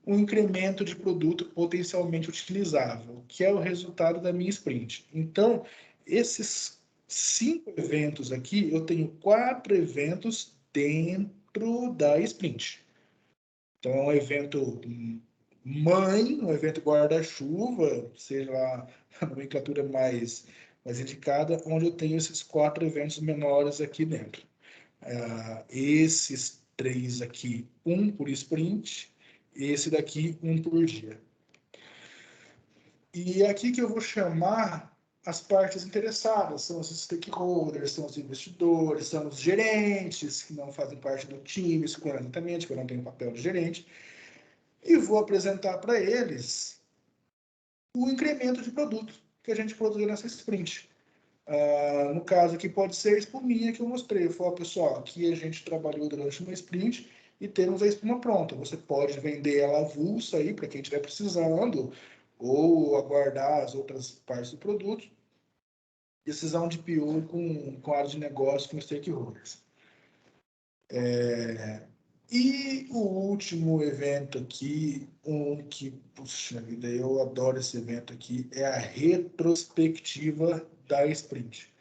[SPEAKER 1] um incremento de produto potencialmente utilizável, que é o resultado da minha sprint. Então, esses 5 eventos aqui, eu tenho 4 eventos dentro da sprint. Então, é um evento mãe, um evento guarda-chuva, seja lá a nomenclatura mais indicada, onde eu tenho esses 4 eventos menores aqui dentro. Esses 3 aqui, um por sprint, esse daqui, um por dia. E aqui que eu vou chamar as partes interessadas, são os stakeholders, são os investidores, são os gerentes, que não fazem parte do time, exatamente, que eu não tenho papel de gerente, e vou apresentar para eles o incremento de produto que a gente produziu nessa sprint. No caso aqui, pode ser a espuminha que eu mostrei. Eu falei, pessoal, aqui a gente trabalhou durante uma sprint e temos a espuma pronta. Você pode vender ela avulsa aí para quem estiver precisando ou aguardar as outras partes do produto. Decisão de PO com área de negócio, com stakeholders. E o último evento aqui, que, puxa vida, eu adoro esse evento aqui, é a retrospectiva da sprint.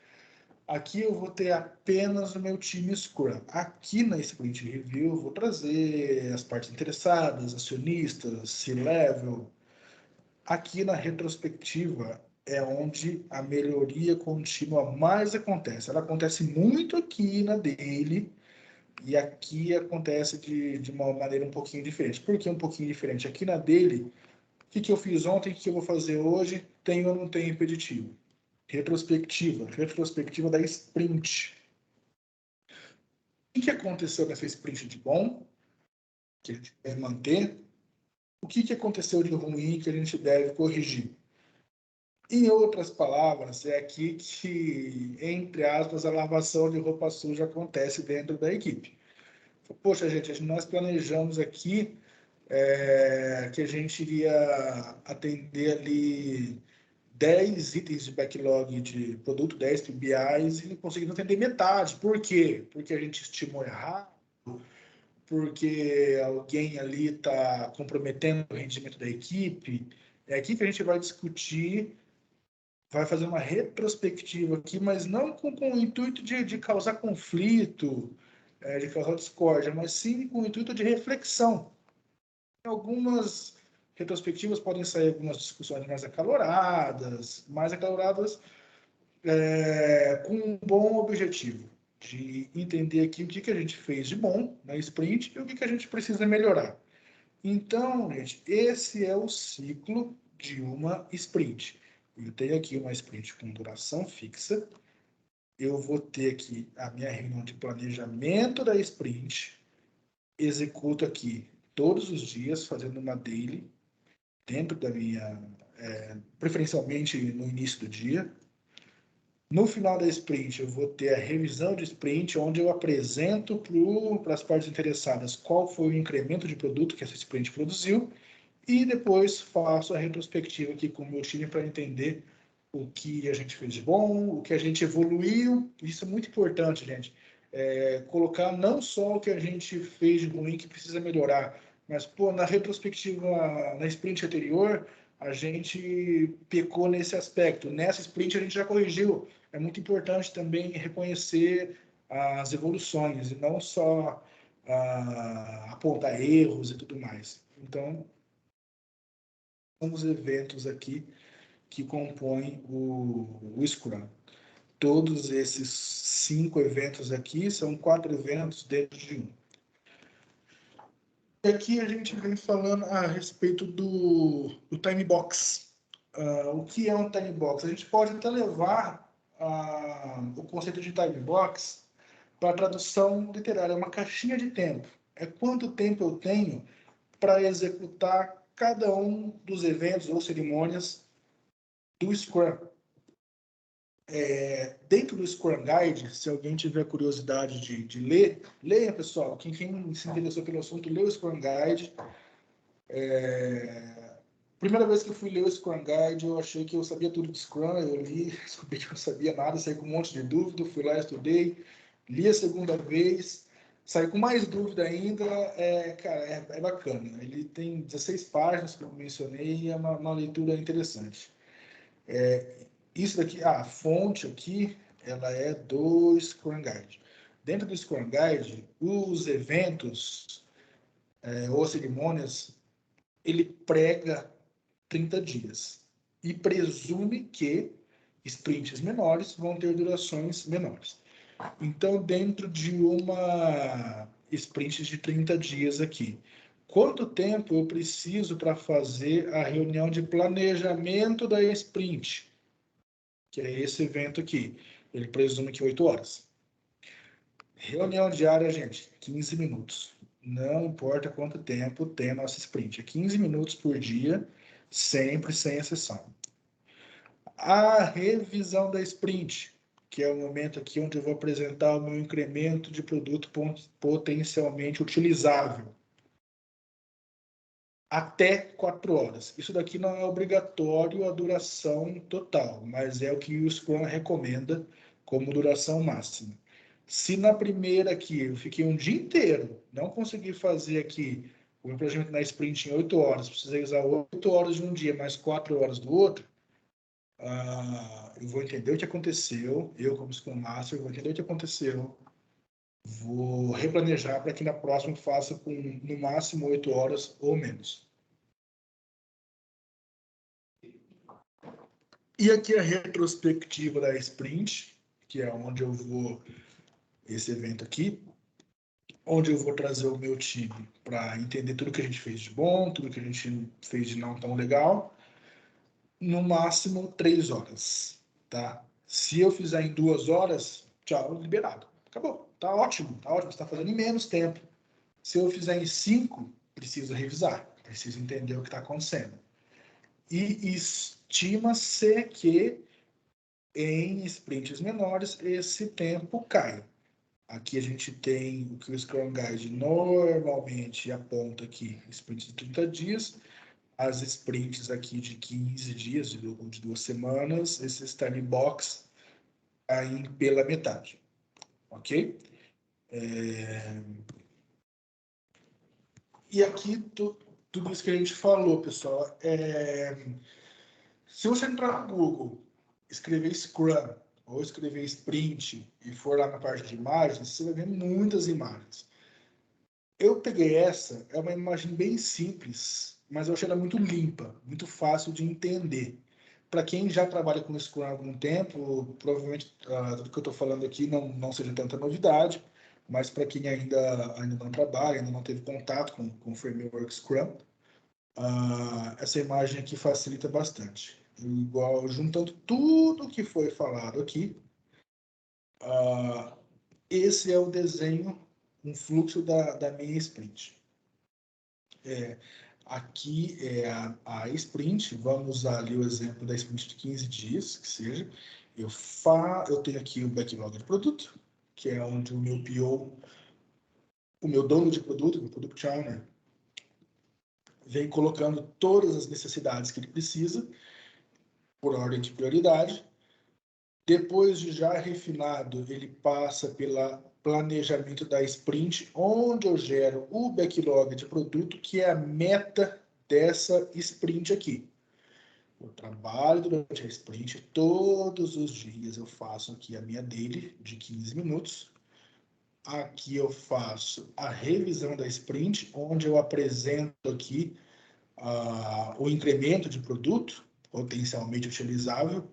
[SPEAKER 1] Aqui eu vou ter apenas o meu time Scrum. Aqui na Sprint Review eu vou trazer as partes interessadas, acionistas, C-Level. Aqui na retrospectiva é onde a melhoria contínua mais acontece. Ela acontece muito aqui na Daily e aqui acontece de uma maneira um pouquinho diferente. Por que um pouquinho diferente? Aqui na Daily, o que eu fiz ontem, o que eu vou fazer hoje, tenho ou não tenho impeditivo? Retrospectiva da sprint. O que aconteceu nessa sprint de bom, que a gente deve manter? O que aconteceu de ruim que a gente deve corrigir? Em outras palavras, é aqui que, entre aspas, a lavação de roupa suja acontece dentro da equipe. Poxa, gente, nós planejamos aqui que a gente iria atender ali 10 itens de backlog de produto, 10 PBIs, e conseguimos atender metade. Por quê? Porque a gente estimou errado, porque alguém ali está comprometendo o rendimento da equipe. É aqui que a gente vai discutir, vai fazer uma retrospectiva aqui, mas não com o intuito de causar conflito, de causar discórdia, mas sim com o intuito de reflexão. Algumas retrospectivas podem sair algumas discussões mais acaloradas com um bom objetivo, de entender aqui o que a gente fez de bom na sprint e o que a gente precisa melhorar. Então, gente, esse é o ciclo de uma sprint. Eu tenho aqui uma sprint com duração fixa, eu vou ter aqui a minha reunião de planejamento da sprint, executo aqui todos os dias, fazendo uma daily, dentro da minha preferencialmente no início do dia. No final da sprint, eu vou ter a revisão de sprint, onde eu apresento para as partes interessadas qual foi o incremento de produto que essa sprint produziu, e depois faço a retrospectiva aqui com o meu time para entender o que a gente fez de bom, o que a gente evoluiu. Isso é muito importante, gente. Colocar não só o que a gente fez de ruim que precisa melhorar, mas, na retrospectiva, na sprint anterior, a gente pecou nesse aspecto. Nessa sprint, a gente já corrigiu. É muito importante também reconhecer as evoluções e não só apontar erros e tudo mais. Então, são os eventos aqui que compõem o Scrum. Todos esses 5 eventos aqui são 4 eventos dentro de um. E aqui a gente vem falando a respeito do time box. O que é um time box? A gente pode até levar o conceito de time box para a tradução literária. É uma caixinha de tempo. É quanto tempo eu tenho para executar cada um dos eventos ou cerimônias do Scrum. Dentro do Scrum Guide, se alguém tiver curiosidade de ler, leia, pessoal. Quem se interessou pelo assunto, lê o Scrum Guide. Primeira vez que eu fui ler o Scrum Guide, eu achei que eu sabia tudo de Scrum. Eu li, descobri que eu não sabia nada, saí com um monte de dúvida, fui lá, estudei, li a segunda vez, saí com mais dúvida ainda. Cara, é bacana. Ele tem 16 páginas, como eu mencionei, e é uma leitura interessante. Isso daqui, a fonte aqui, ela é do Scrum Guide. Dentro do Scrum Guide, os eventos ou cerimônias, ele prega 30 dias e presume que sprints menores vão ter durações menores. Então, dentro de uma sprint de 30 dias aqui, quanto tempo eu preciso para fazer a reunião de planejamento da sprint? Que é esse evento aqui. Ele presume que 8 horas. Reunião diária, gente, 15 minutos. Não importa quanto tempo tem a nossa sprint. É 15 minutos por dia, sempre sem exceção. A revisão da sprint, que é o momento aqui onde eu vou apresentar o meu incremento de produto potencialmente utilizável. Até 4 horas. Isso daqui não é obrigatório a duração total, mas é o que o Scrum recomenda como duração máxima. Se na primeira aqui eu fiquei um dia inteiro, não consegui fazer aqui o empreendimento na sprint em 8 horas, precisei usar 8 horas de um dia, mais 4 horas do outro, eu vou entender o que aconteceu, eu como Scrum Master, vou entender o que aconteceu, vou replanejar para que na próxima eu faça com no máximo 8 horas ou menos. E aqui a retrospectiva da sprint, que é onde eu vou, esse evento aqui, onde eu vou trazer o meu time para entender tudo que a gente fez de bom, tudo que a gente fez de não tão legal, no máximo 3 horas, tá? Se eu fizer em 2 horas, tchau, liberado. Acabou. Tá ótimo, você está fazendo em menos tempo. Se eu fizer em 5, preciso revisar, preciso entender o que está acontecendo. E estima-se que em sprints menores esse tempo cai. Aqui a gente tem o que o Scrum Guide normalmente aponta aqui, sprints de 30 dias, as sprints aqui de 15 dias, de 2 semanas, esses time box aí pela metade, ok? E aqui tudo isso que a gente falou, pessoal. Se você entrar no Google, escrever Scrum ou escrever Sprint e for lá na parte de imagens, você vai ver muitas imagens. Eu peguei essa, é uma imagem bem simples, mas eu achei ela muito limpa, muito fácil de entender. Para quem já trabalha com Scrum há algum tempo, provavelmente tudo que eu estou falando aqui não seja tanta novidade, mas para quem ainda não trabalha, ainda não teve contato com o framework Scrum, essa imagem aqui facilita bastante. Igual, juntando tudo que foi falado aqui, esse é o desenho, um fluxo da minha sprint. Aqui é a sprint, vamos usar ali o exemplo da sprint de 15 dias, que seja. Eu tenho aqui o backlog de produto, que é onde o meu PO, o meu dono de produto, o Product Owner, vem colocando todas as necessidades que ele precisa, por ordem de prioridade. Depois de já refinado, ele passa pelo planejamento da sprint, onde eu gero o backlog de produto, que é a meta dessa sprint aqui. Eu trabalho durante a sprint, todos os dias eu faço aqui a minha daily de 15 minutos. Aqui eu faço a revisão da sprint, onde eu apresento aqui o incremento de produto, potencialmente utilizável,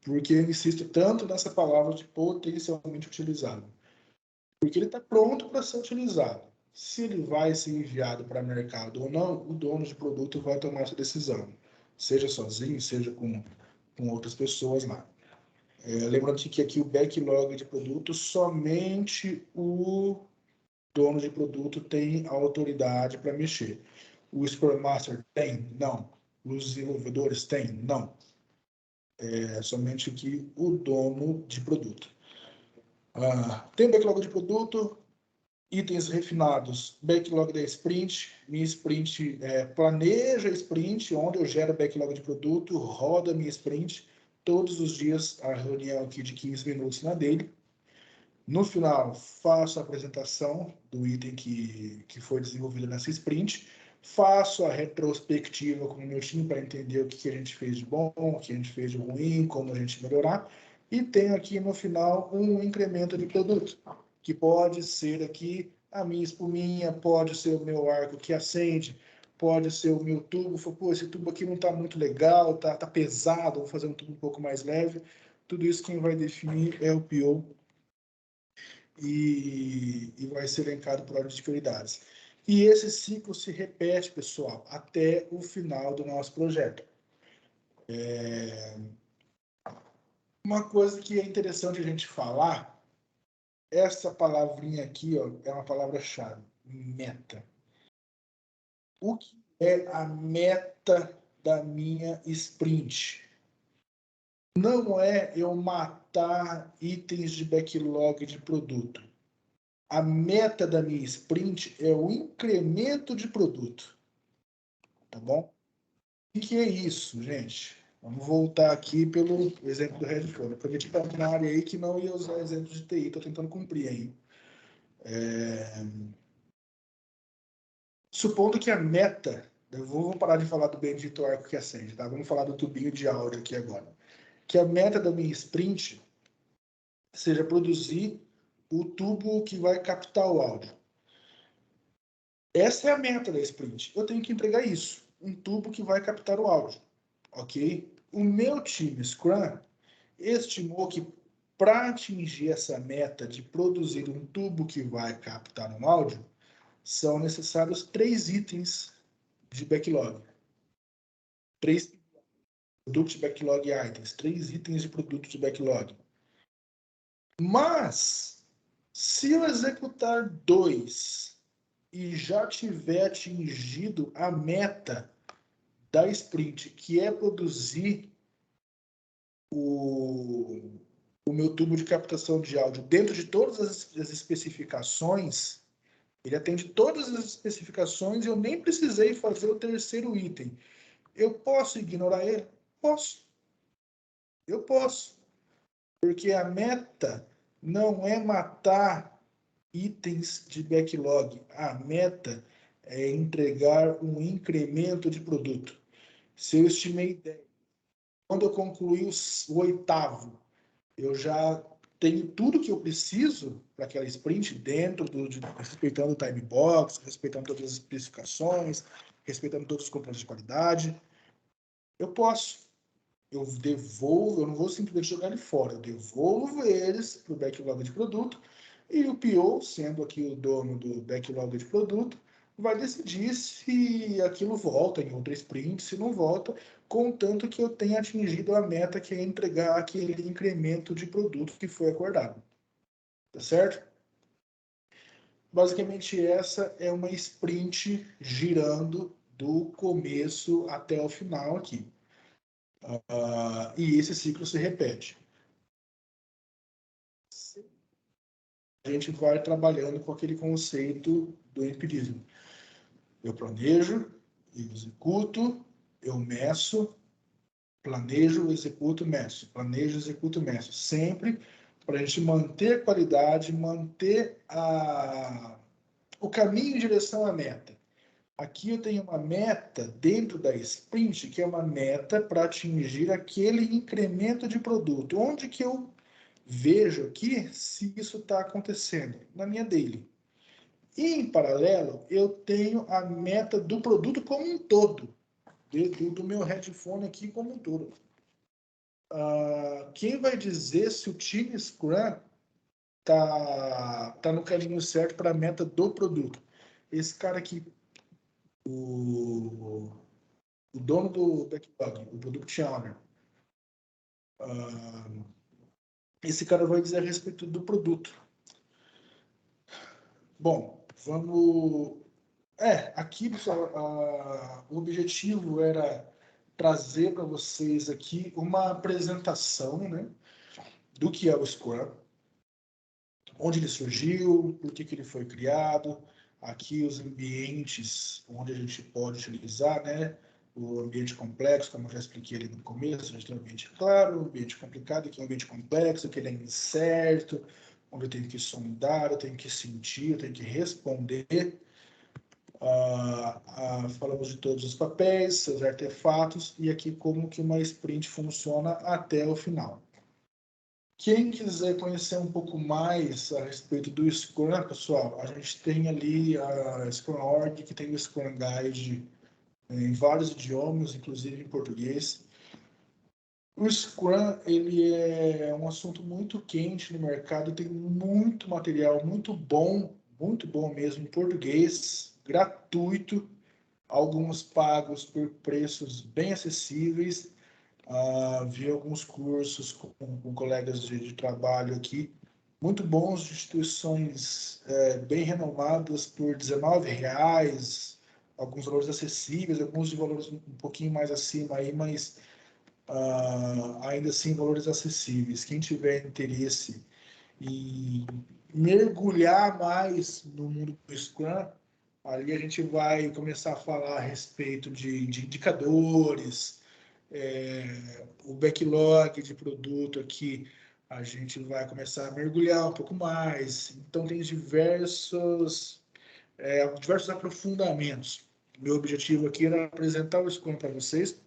[SPEAKER 1] porque eu insisto tanto nessa palavra de potencialmente utilizável. Porque ele está pronto para ser utilizado. Se ele vai ser enviado para o mercado ou não, o dono de produto vai tomar essa decisão. Seja sozinho, seja com outras pessoas lá. Lembrando que aqui o backlog de produto, somente o dono de produto tem autoridade para mexer. O Scrum Master tem? Não. Os desenvolvedores têm? Não. É somente aqui o dono de produto. Tem backlog de produto, itens refinados, backlog da sprint, minha sprint planeja a sprint, onde eu gero backlog de produto, roda minha sprint, todos os dias a reunião aqui de 15 minutos na dele. No final, faço a apresentação do item que foi desenvolvido nessa sprint, faço a retrospectiva com o meu time para entender o que a gente fez de bom, o que a gente fez de ruim, como a gente melhorar, e tenho aqui no final um incremento de produto, que pode ser aqui a minha espuminha, pode ser o meu arco que acende, pode ser o meu tubo, pô, esse tubo aqui não está muito legal, tá pesado, vou fazer um tubo um pouco mais leve. Tudo isso quem vai definir é o PO, e vai ser elencado por ordem de prioridades. E esse ciclo se repete, pessoal, até o final do nosso projeto. Uma coisa que é interessante a gente falar, essa palavrinha aqui, ó, é uma palavra-chave, meta. O que é a meta da minha sprint? Não é eu matar itens de backlog de produto. A meta da minha sprint é o incremento de produto. Tá bom? O que é isso, gente? Vamos voltar aqui pelo exemplo do Redphone. Eu prometi para uma área aí que não ia usar exemplo de TI. Estou tentando cumprir aí. Supondo que a meta... Vou parar de falar do bendito arco que acende, tá? Vamos falar do tubinho de áudio aqui agora. Que a meta da minha sprint seja produzir o tubo que vai captar o áudio. Essa é a meta da sprint. Eu tenho que entregar isso. Um tubo que vai captar o áudio. Ok? O meu time Scrum estimou que para atingir essa meta de produzir um tubo que vai captar um áudio, são necessários 3 itens de backlog. 3 produtos de backlog items. 3 itens de produto de backlog. Mas, se eu executar 2 e já tiver atingido a meta da sprint, que é produzir o meu tubo de captação de áudio dentro de todas as especificações, ele atende todas as especificações e eu nem precisei fazer o terceiro item. Eu posso ignorar ele? Posso. Eu posso. Porque a meta não é matar itens de backlog. A meta é entregar um incremento de produto. Se eu estimei 10, quando eu concluir o 8º, eu já tenho tudo que eu preciso para aquela sprint dentro respeitando o time box, respeitando todas as especificações, respeitando todos os controles de qualidade. Eu posso. Eu devolvo, eu não vou simplesmente jogar ele fora, eu devolvo eles para o backlog de produto e o PO, sendo aqui o dono do backlog de produto, vai decidir se aquilo volta em outra sprint, se não volta, contanto que eu tenha atingido a meta, que é entregar aquele incremento de produto que foi acordado. Tá certo? Basicamente, essa é uma sprint girando do começo até o final aqui. E esse ciclo se repete. A gente vai trabalhando com aquele conceito do empirismo. Eu planejo, eu executo, eu meço, planejo, executo, meço. Planejo, executo, meço. Sempre para a gente manter a qualidade, manter o caminho em direção à meta. Aqui eu tenho uma meta dentro da sprint, que é uma meta para atingir aquele incremento de produto. Onde que eu vejo aqui se isso está acontecendo? Na minha daily. E, em paralelo, eu tenho a meta do produto como um todo, do meu headphone aqui como um todo. Quem vai dizer se o time Scrum tá no caminho certo para a meta do produto? Esse cara aqui, o dono do backlog, o Product Owner, esse cara vai dizer a respeito do produto. Bom, vamos... aqui, pessoal, o objetivo era trazer para vocês aqui uma apresentação, né, do que é o Scrum, onde ele surgiu, por que ele foi criado, aqui os ambientes onde a gente pode utilizar, né, o ambiente complexo, como eu já expliquei ali no começo, a gente tem um ambiente claro, um ambiente complicado, aqui é um ambiente complexo, que ele é incerto, onde eu tenho que sondar, eu tenho que sentir, eu tenho que responder. Falamos de todos os papéis, seus artefatos, e aqui como que uma sprint funciona até o final. Quem quiser conhecer um pouco mais a respeito do Scrum, pessoal, a gente tem ali a Scrum.org, que tem o Scrum Guide em vários idiomas, inclusive em português. O Scrum, ele é um assunto muito quente no mercado, tem muito material, muito bom mesmo em português, gratuito, alguns pagos por preços bem acessíveis. Vi alguns cursos com colegas de trabalho aqui, muito bons, de instituições bem renomadas por R$19, alguns valores acessíveis, alguns de valores um pouquinho mais acima aí, mas ainda assim valores acessíveis. Quem tiver interesse em mergulhar mais no mundo do Scrum, ali a gente vai começar a falar a respeito de indicadores, o backlog de produto aqui, a gente vai começar a mergulhar um pouco mais. Então, tem diversos aprofundamentos. Meu objetivo aqui era apresentar o Scrum para vocês,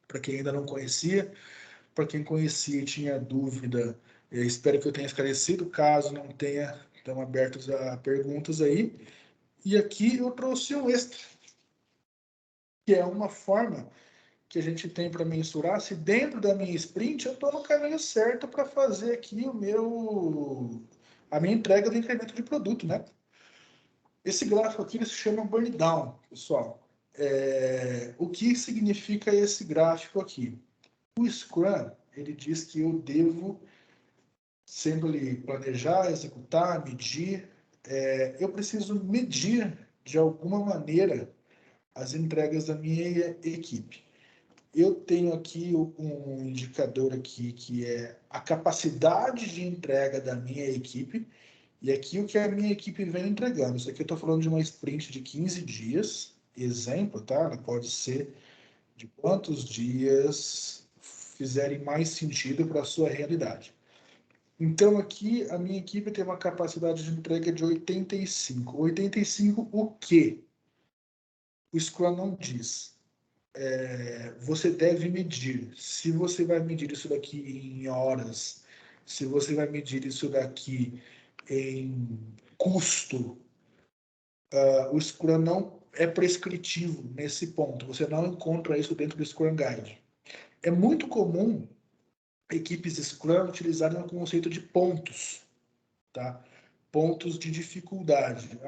[SPEAKER 1] para quem ainda não conhecia, para quem conhecia e tinha dúvida, espero que eu tenha esclarecido. Caso não tenha, estão abertos a perguntas aí. E aqui eu trouxe um extra, que é uma forma que a gente tem para mensurar se dentro da minha sprint eu estou no caminho certo para fazer aqui a minha entrega do incremento de produto, né? Esse gráfico aqui ele se chama burn down, pessoal. O que significa esse gráfico aqui? O Scrum, ele diz que eu devo sempre planejar, executar, medir. Eu preciso medir, de alguma maneira, as entregas da minha equipe. Eu tenho aqui um indicador aqui que é a capacidade de entrega da minha equipe, e aqui o que a minha equipe vem entregando. Isso aqui eu estou falando de uma sprint de 15 dias, exemplo, tá? Ela pode ser de quantos dias fizerem mais sentido para a sua realidade. Então, aqui, a minha equipe tem uma capacidade de entrega de 85. 85 o quê? O Scrum não diz. Você deve medir. Se você vai medir isso daqui em horas, se você vai medir isso daqui em custo, o Scrum não é prescritivo nesse ponto. Você não encontra isso dentro do Scrum Guide. É muito comum equipes Scrum utilizarem o conceito de pontos, tá? Pontos de dificuldade.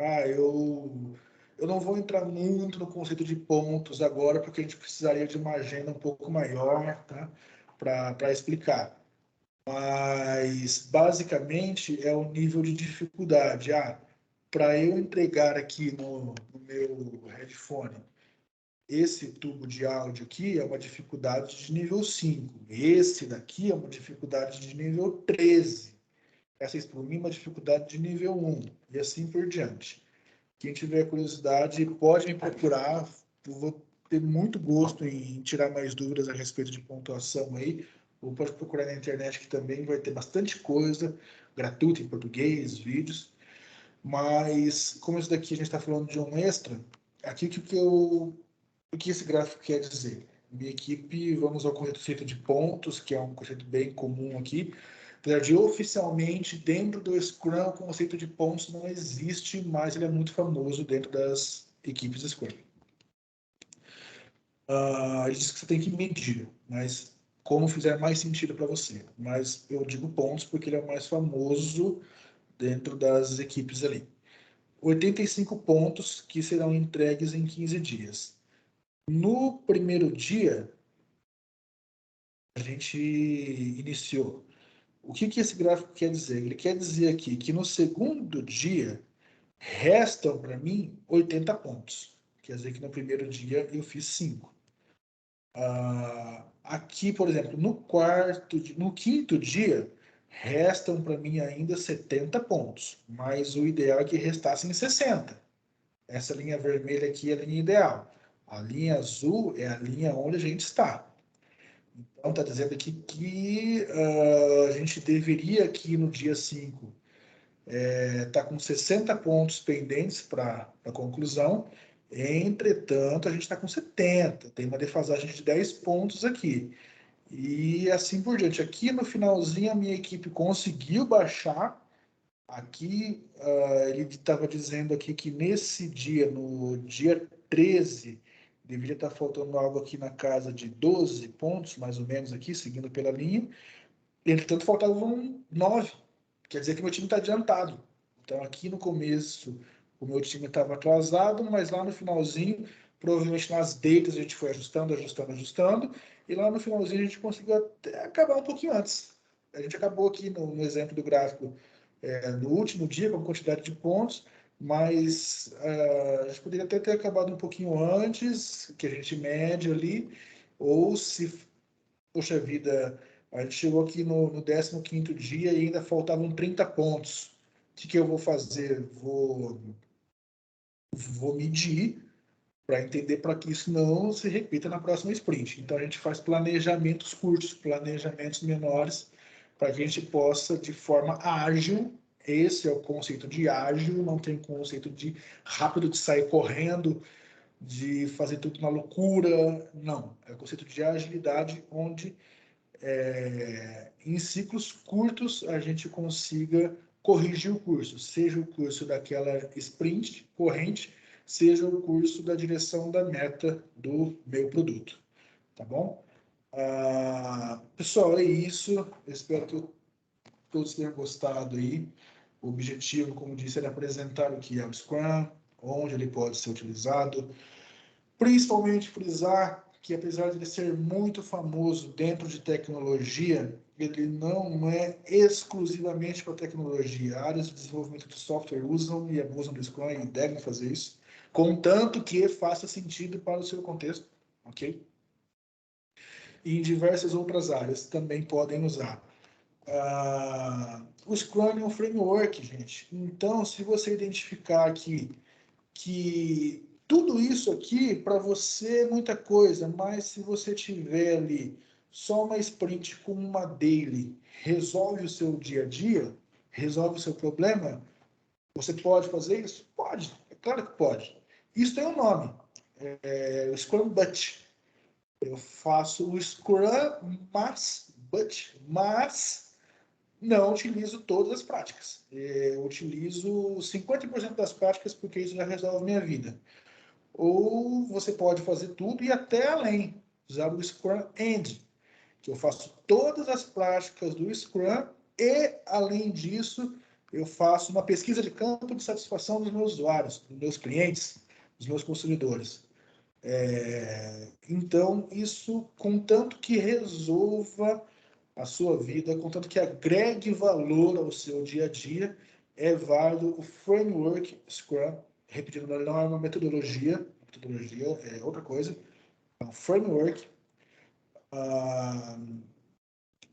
[SPEAKER 1] Eu não vou entrar muito no conceito de pontos agora, porque a gente precisaria de uma agenda um pouco maior, tá? Para explicar. Mas, basicamente, é o nível de dificuldade. Para eu entregar aqui no meu headphone esse tubo de áudio aqui é uma dificuldade de nível 5. Esse daqui é uma dificuldade de nível 13. Essa espuma é uma dificuldade de nível 1. E assim por diante. Quem tiver curiosidade, pode me procurar. Eu vou ter muito gosto em tirar mais dúvidas a respeito de pontuação aí. Ou pode procurar na internet, que também vai ter bastante coisa gratuita em português, vídeos. Mas, como isso daqui a gente está falando de um extra, aqui o que esse gráfico quer dizer? Minha equipe, vamos ao conceito de pontos, que é um conceito bem comum aqui. Apesar de oficialmente, dentro do Scrum, o conceito de pontos não existe, mas ele é muito famoso dentro das equipes Scrum. Ele diz que você tem que medir, mas como fizer mais sentido para você. Mas eu digo pontos porque ele é o mais famoso dentro das equipes ali. 85 pontos que serão entregues em 15 dias. No primeiro dia, a gente iniciou. O que esse gráfico quer dizer? Ele quer dizer aqui que no segundo dia, restam para mim 80 pontos. Quer dizer que no primeiro dia eu fiz 5. Aqui, por exemplo, no quinto dia, restam para mim ainda 70 pontos. Mas o ideal é que restassem 60. Essa linha vermelha aqui é a linha ideal. A linha azul é a linha onde a gente está. Então, está dizendo aqui que a gente deveria aqui no dia 5 tá com 60 pontos pendentes para a conclusão. Entretanto, a gente está com 70. Tem uma defasagem de 10 pontos aqui. E assim por diante. Aqui no finalzinho, a minha equipe conseguiu baixar. Aqui, ele estava dizendo aqui que nesse dia, no dia 13, deveria estar faltando algo aqui na casa de 12 pontos, mais ou menos aqui, seguindo pela linha. Entretanto, faltavam 9. Quer dizer que meu time está adiantado. Então, aqui no começo, o meu time estava atrasado, mas lá no finalzinho, provavelmente nas datas, a gente foi ajustando, e lá no finalzinho a gente conseguiu até acabar um pouquinho antes. A gente acabou aqui no exemplo do gráfico no último dia, com a quantidade de pontos, mas a gente poderia até ter acabado um pouquinho antes, que a gente mede ali, ou se, poxa vida, a gente chegou aqui no 15º dia e ainda faltavam 30 pontos. O que eu vou fazer? Vou medir para entender para que isso não se repita na próxima sprint. Então, a gente faz planejamentos curtos, planejamentos menores, para que a gente possa, de forma ágil, esse é o conceito de ágil, não tem conceito de rápido, de sair correndo, de fazer tudo na loucura, não. É o conceito de agilidade, onde em ciclos curtos a gente consiga corrigir o curso, seja o curso daquela sprint corrente, seja o curso da direção da meta do meu produto, tá bom? Pessoal, é isso. Eu espero que todos tenham gostado aí. O objetivo, como disse, era apresentar o que é o Scrum, onde ele pode ser utilizado, principalmente frisar que, apesar de ele ser muito famoso dentro de tecnologia, ele não é exclusivamente para tecnologia. Áreas de desenvolvimento de software usam e abusam do Scrum e devem fazer isso, contanto que faça sentido para o seu contexto, ok? E em diversas outras áreas também podem usar. O Scrum é um framework, gente. Então, se você identificar aqui que tudo isso aqui, para você, é muita coisa, mas se você tiver ali só uma sprint com uma daily, resolve o seu dia a dia, resolve o seu problema, você pode fazer isso? Pode, é claro que pode. Isso tem um nome, o Scrum But. Eu faço o Scrum, mas não utilizo todas as práticas. Eu utilizo 50% das práticas porque isso já resolve minha vida. Ou você pode fazer tudo e até além, usar o Scrum End, que eu faço todas as práticas do Scrum e, além disso, eu faço uma pesquisa de campo de satisfação dos meus usuários, dos meus clientes, dos meus consumidores. Então, isso, contanto que resolva a sua vida, contanto que agregue valor ao seu dia a dia, é válido o framework Scrum. Repetindo, não é uma metodologia, metodologia é outra coisa. É um framework,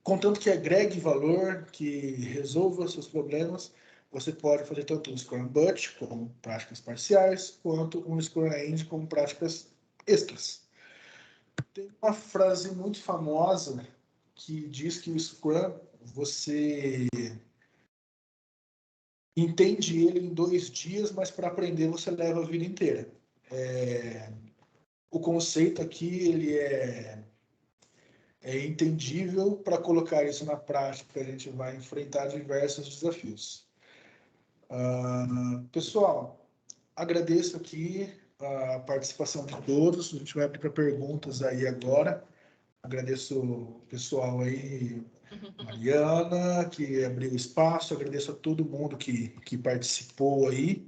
[SPEAKER 1] contanto que agregue valor, que resolva seus problemas, você pode fazer tanto um Scrum Buddy, como práticas parciais, quanto um Scrum End, como práticas extras. Tem uma frase muito famosa que diz que o Scrum, você entende ele em 2 dias, mas para aprender você leva a vida inteira. O conceito aqui ele é entendível. Para colocar isso na prática, a gente vai enfrentar diversos desafios. Pessoal, agradeço aqui a participação de todos. A gente vai abrir para perguntas aí agora. Agradeço o pessoal aí, Mariana, que abriu espaço. Agradeço a todo mundo que participou aí.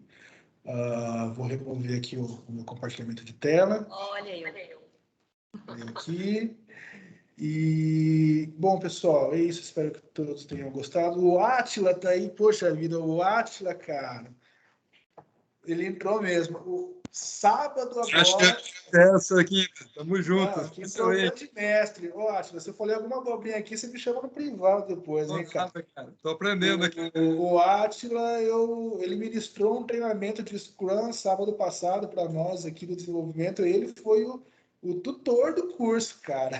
[SPEAKER 1] Vou remover aqui o meu compartilhamento de tela.
[SPEAKER 3] Olha eu.
[SPEAKER 1] Aqui. E, bom, pessoal, é isso. Espero que todos tenham gostado. O Átila tá aí. Poxa vida, o Átila, cara. Ele entrou mesmo. O sábado agora...
[SPEAKER 4] Essa aqui, tamo junto.
[SPEAKER 1] Aqui sou o grande mestre. Ô, Átila, se eu falei alguma bobinha aqui, você me chama no privado depois, hein, cara?
[SPEAKER 4] Tô aprendendo aqui.
[SPEAKER 1] O Átila, ele ministrou um treinamento de Scrum sábado passado para nós aqui do desenvolvimento. Ele foi o tutor do curso, cara.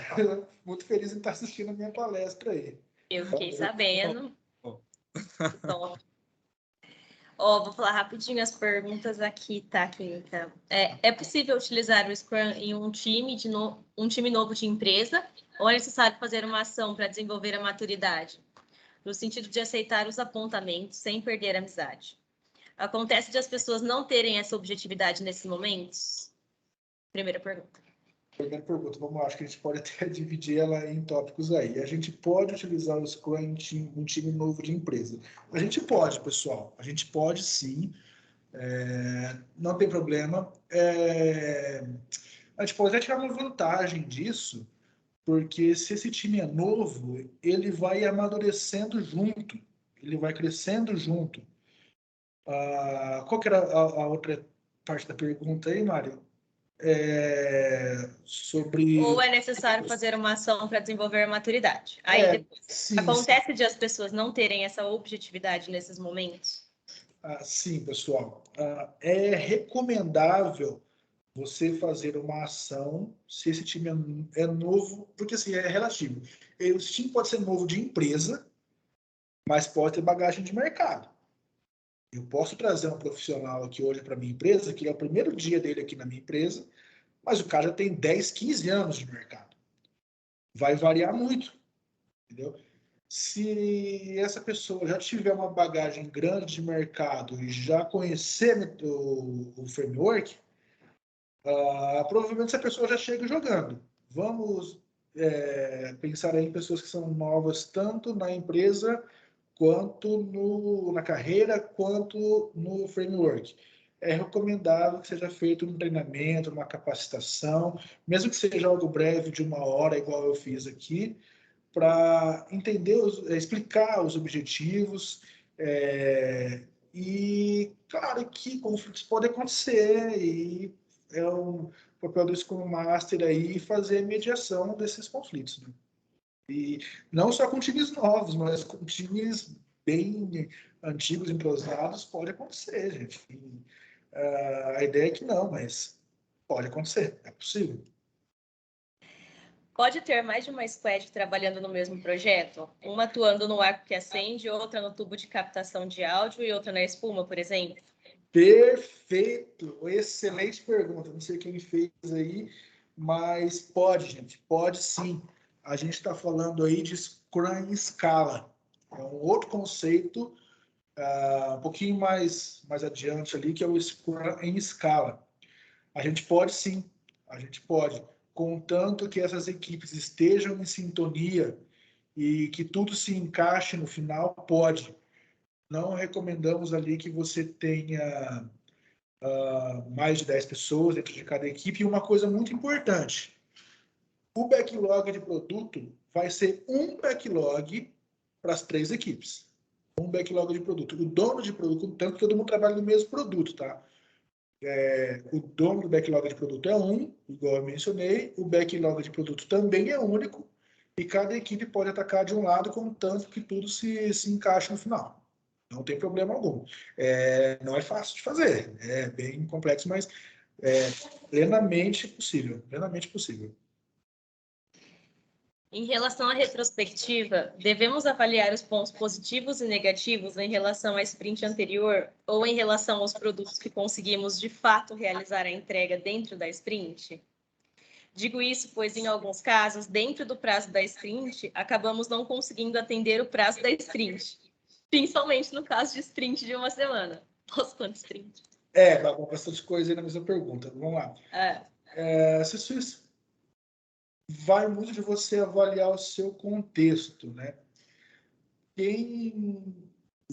[SPEAKER 1] Muito feliz em estar assistindo a minha palestra aí.
[SPEAKER 3] Eu fiquei sabendo. Top. Vou falar rapidinho as perguntas aqui, tá, Química? É possível utilizar o Scrum em um time novo de empresa ou é necessário fazer uma ação para desenvolver a maturidade? No sentido de aceitar os apontamentos sem perder a amizade. Acontece de as pessoas não terem essa objetividade nesses momentos? Primeira pergunta.
[SPEAKER 1] Primeira pergunta, vamos lá, acho que a gente pode até dividir ela em tópicos aí. A gente pode utilizar o Scrum em um time novo de empresa? A gente pode, pessoal, a gente pode sim, não tem problema. A gente pode até tirar uma vantagem disso, porque se esse time é novo, ele vai amadurecendo junto, ele vai crescendo junto. Qual que era a outra parte da pergunta aí, Mário? Sobre...
[SPEAKER 3] Ou é necessário fazer uma ação para desenvolver a maturidade? Aí depois,
[SPEAKER 1] sim,
[SPEAKER 3] acontece de as pessoas não terem essa objetividade nesses momentos?
[SPEAKER 1] Sim, pessoal. É recomendável você fazer uma ação se esse time é novo, porque assim, é relativo. Esse time pode ser novo de empresa, mas pode ter bagagem de mercado. Eu posso trazer um profissional aqui hoje para minha empresa, que é o primeiro dia dele aqui na minha empresa, mas o cara já tem 10, 15 anos de mercado. Vai variar muito, entendeu? Se essa pessoa já tiver uma bagagem grande de mercado e já conhecer o framework, provavelmente essa pessoa já chega jogando. Vamos pensar aí em pessoas que são novas tanto na empresa quanto na carreira, quanto no framework. É recomendável que seja feito um treinamento, uma capacitação, mesmo que seja algo breve de 1 hora, igual eu fiz aqui, para entender, explicar os objetivos, e claro que conflitos podem acontecer, e é o papel do Scrum Master aí fazer a mediação desses conflitos, né? E não só com times novos, mas com times bem antigos, entrosados, pode acontecer, gente. A ideia é que não, mas pode acontecer, é possível.
[SPEAKER 3] Pode ter mais de uma squad trabalhando no mesmo projeto? Uma atuando no arco que acende, outra no tubo de captação de áudio e outra na espuma, por exemplo?
[SPEAKER 1] Perfeito! Excelente pergunta. Não sei quem fez aí, mas pode, gente. Pode sim. A gente está falando aí de Scrum em escala. É um outro conceito, um pouquinho mais adiante ali, que é o Scrum em escala. A gente pode sim. A gente pode. Contanto que essas equipes estejam em sintonia e que tudo se encaixe no final, pode. Não recomendamos ali que você tenha mais de 10 pessoas dentro de cada equipe. E uma coisa muito importante, o backlog de produto vai ser um backlog para as 3 equipes. Um backlog de produto. O dono de produto, tanto que todo mundo trabalha no mesmo produto, tá? O dono do backlog de produto é um, igual eu mencionei, o backlog de produto também é único, e cada equipe pode atacar de um lado, contanto que tudo se encaixe no final. Não tem problema algum. Não é fácil de fazer, é bem complexo, mas é plenamente possível, plenamente possível.
[SPEAKER 3] Em relação à retrospectiva, devemos avaliar os pontos positivos e negativos em relação à sprint anterior ou em relação aos produtos que conseguimos de fato realizar a entrega dentro da sprint? Digo isso pois, em alguns casos, dentro do prazo da sprint, acabamos não conseguindo atender o prazo da sprint, principalmente no caso de sprint de uma semana. Nossa, quanto sprint!
[SPEAKER 1] Bastante coisa aí na mesma pergunta. Vamos lá. Se vai muito de você avaliar o seu contexto, né? Quem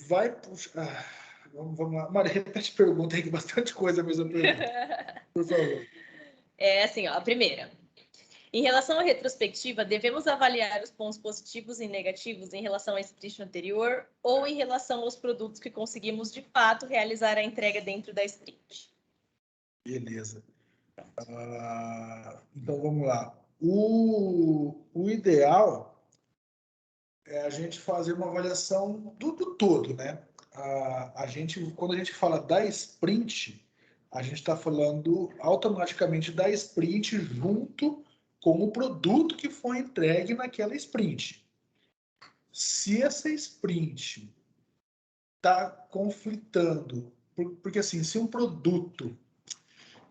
[SPEAKER 1] vai puxar... Vamos lá. Mari, repete a pergunta aí, que bastante coisa a mesma pergunta. Por favor.
[SPEAKER 3] Assim, a primeira. Em relação à retrospectiva, devemos avaliar os pontos positivos e negativos em relação à sprint anterior ou em relação aos produtos que conseguimos, de fato, realizar a entrega dentro da sprint?
[SPEAKER 1] Beleza. Então, vamos lá. O ideal é a gente fazer uma avaliação do todo, né? Quando a gente fala da sprint, a gente está falando automaticamente da sprint junto com o produto que foi entregue naquela sprint. Se essa sprint está conflitando, porque assim, se um produto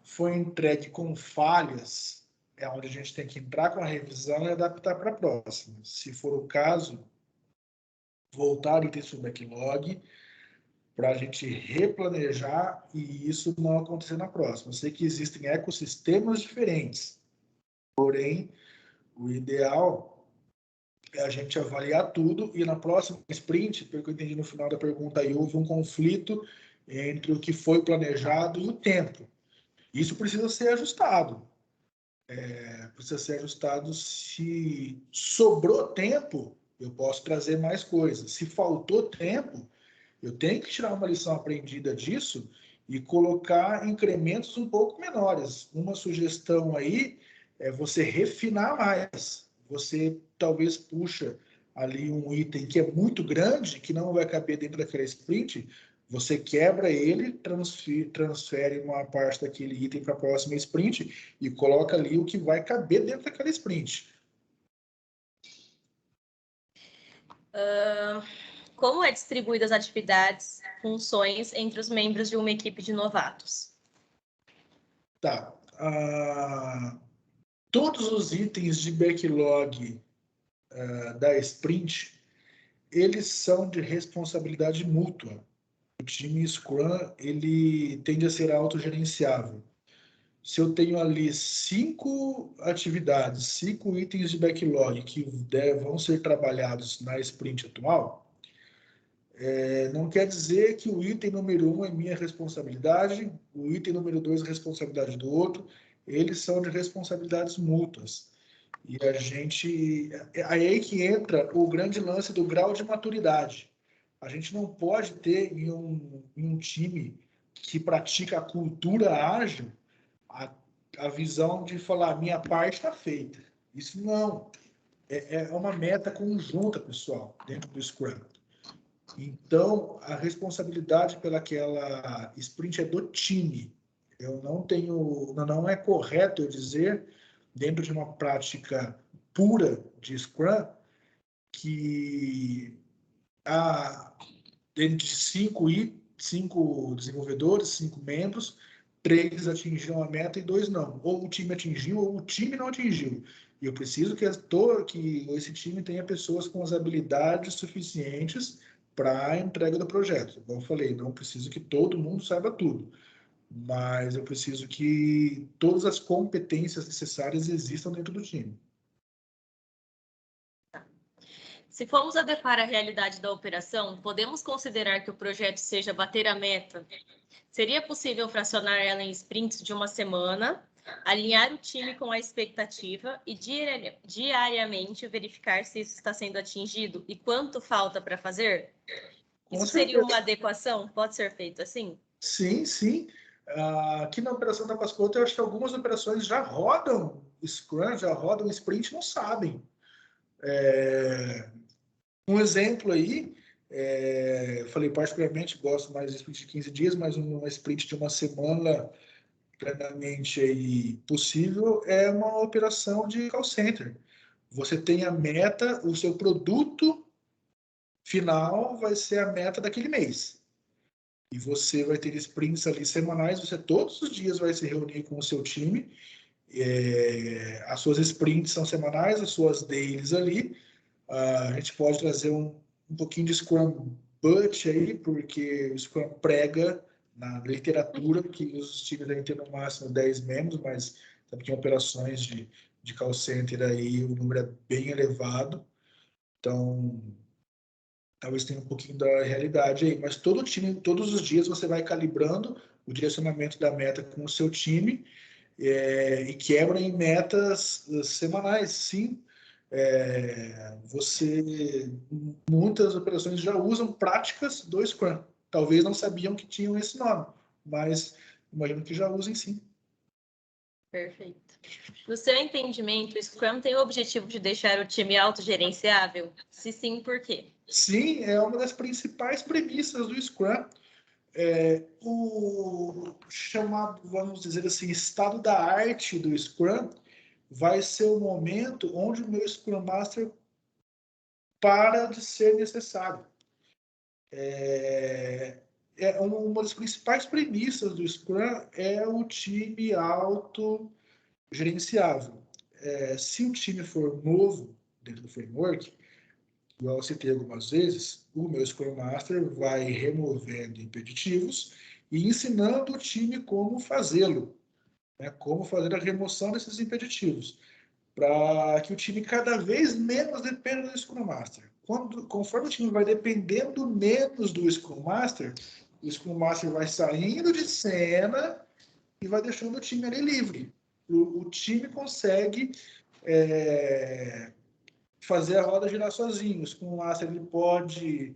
[SPEAKER 1] foi entregue com falhas, é onde a gente tem que entrar com a revisão e adaptar para a próxima. Se for o caso, voltar itens do backlog para a gente replanejar e isso não acontecer na próxima. Eu sei que existem ecossistemas diferentes, porém, o ideal é a gente avaliar tudo e na próxima sprint, pelo que eu entendi no final da pergunta, aí houve um conflito entre o que foi planejado e o tempo. Isso precisa ser ajustado. Precisa ser ajustado. Se sobrou tempo, eu posso trazer mais coisas. Se faltou tempo, eu tenho que tirar uma lição aprendida disso e colocar incrementos um pouco menores. Uma sugestão aí é você refinar mais. Você talvez puxa ali um item que é muito grande, que não vai caber dentro daquela sprint, você quebra ele, transfere uma parte daquele item para a próxima sprint e coloca ali o que vai caber dentro daquela sprint.
[SPEAKER 3] Como é distribuídas as atividades, funções entre os membros de uma equipe de novatos?
[SPEAKER 1] Tá. Todos os itens de backlog da sprint, eles são de responsabilidade mútua. O time Scrum, ele tende a ser autogerenciável. Se eu tenho ali 5 atividades, 5 itens de backlog que vão ser trabalhados na sprint atual, não quer dizer que o item número 1 é minha responsabilidade, o item número 2 é responsabilidade do outro, eles são de responsabilidades mútuas. E aí que entra o grande lance do grau de maturidade. A gente não pode ter em um time que pratica a cultura ágil a visão de falar, minha parte está feita. Isso não. É uma meta conjunta, pessoal, dentro do Scrum. Então, a responsabilidade pelaquela sprint é do time. Não é correto eu dizer, dentro de uma prática pura de Scrum, que dentro de 5 desenvolvedores, 5 membros, 3 atingiram a meta e 2 não. Ou o time atingiu, ou o time não atingiu. E eu preciso que esse time tenha pessoas com as habilidades suficientes para a entrega do projeto. Como eu falei, não preciso que todo mundo saiba tudo, mas eu preciso que todas as competências necessárias existam dentro do time.
[SPEAKER 3] Se formos adequar a realidade da operação, podemos considerar que o projeto seja bater a meta? Seria possível fracionar ela em sprints de uma semana, alinhar o time com a expectativa e diariamente verificar se isso está sendo atingido e quanto falta para fazer? Isso seria uma adequação? Pode ser feito assim?
[SPEAKER 1] Sim, sim. Aqui na operação da Pascoal, eu acho que algumas operações já rodam Scrum, já rodam Sprint, não sabem. Um exemplo aí, eu falei particularmente, gosto mais de sprint de 15 dias, mas uma sprint de uma semana plenamente aí possível é uma operação de call center. Você tem a meta, o seu produto final vai ser a meta daquele mês. E você vai ter sprints ali semanais, você todos os dias vai se reunir com o seu time. As suas sprints são semanais, as suas dailies ali. A gente pode trazer um pouquinho de Scrum But aí, porque o Scrum prega na literatura que os times devem ter no máximo 10 membros, mas também tem operações de call center aí, o número é bem elevado. Então, talvez tenha um pouquinho da realidade aí, mas todo time, todos os dias você vai calibrando o direcionamento da meta com o seu time e quebra em metas semanais, sim. Muitas operações já usam práticas do Scrum. Talvez não sabiam que tinham esse nome, mas imagino que já usem sim.
[SPEAKER 3] Perfeito. No seu entendimento, o Scrum tem o objetivo de deixar o time autogerenciável? Se sim, por quê?
[SPEAKER 1] Sim, é uma das principais premissas do Scrum. O chamado, vamos dizer assim, estado da arte do Scrum vai ser o momento onde o meu Scrum Master para de ser necessário. Uma das principais premissas do Scrum é o time autogerenciável. Se o time for novo dentro do framework, igual eu citei algumas vezes, o meu Scrum Master vai removendo impeditivos e ensinando o time como fazê-lo, né? Como fazer a remoção desses impeditivos, para que o time cada vez menos dependa do Scrum Master. Conforme o time vai dependendo menos do Scrum Master, o Scrum Master vai saindo de cena e vai deixando o time ali livre. O time consegue fazer a roda girar sozinho. O Scrum Master ele pode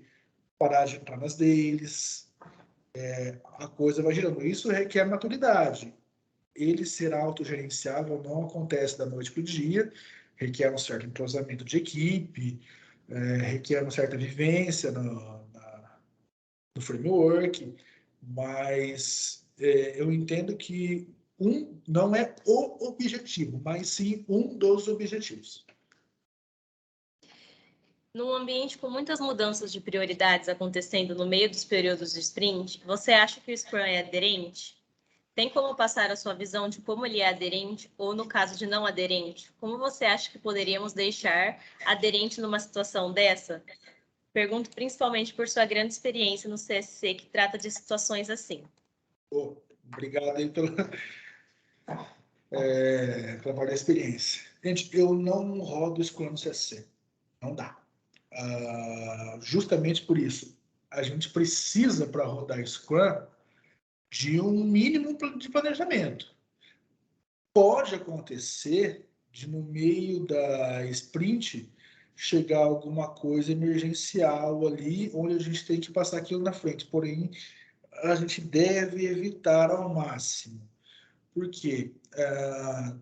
[SPEAKER 1] parar de entrar nas deles, a coisa vai girando. Isso requer maturidade. Ele ser autogerenciável não acontece da noite para o dia, requer um certo entrosamento de equipe, requer uma certa vivência no framework, mas eu entendo que não é o objetivo, mas sim um dos objetivos.
[SPEAKER 3] Num ambiente com muitas mudanças de prioridades acontecendo no meio dos períodos de sprint, você acha que o Scrum é aderente? Tem como passar a sua visão de como ele é aderente ou, no caso de não aderente, como você acha que poderíamos deixar aderente numa situação dessa? Pergunto principalmente por sua grande experiência no CSC, que trata de situações assim.
[SPEAKER 1] Obrigado aí pela parte da experiência. Gente, eu não rodo Scrum no CSC. Não dá. Justamente por isso. A gente precisa, para rodar Scrum, de um mínimo de planejamento. Pode acontecer de, no meio da sprint, chegar alguma coisa emergencial ali, onde a gente tem que passar aquilo na frente. Porém, a gente deve evitar ao máximo. Por quê?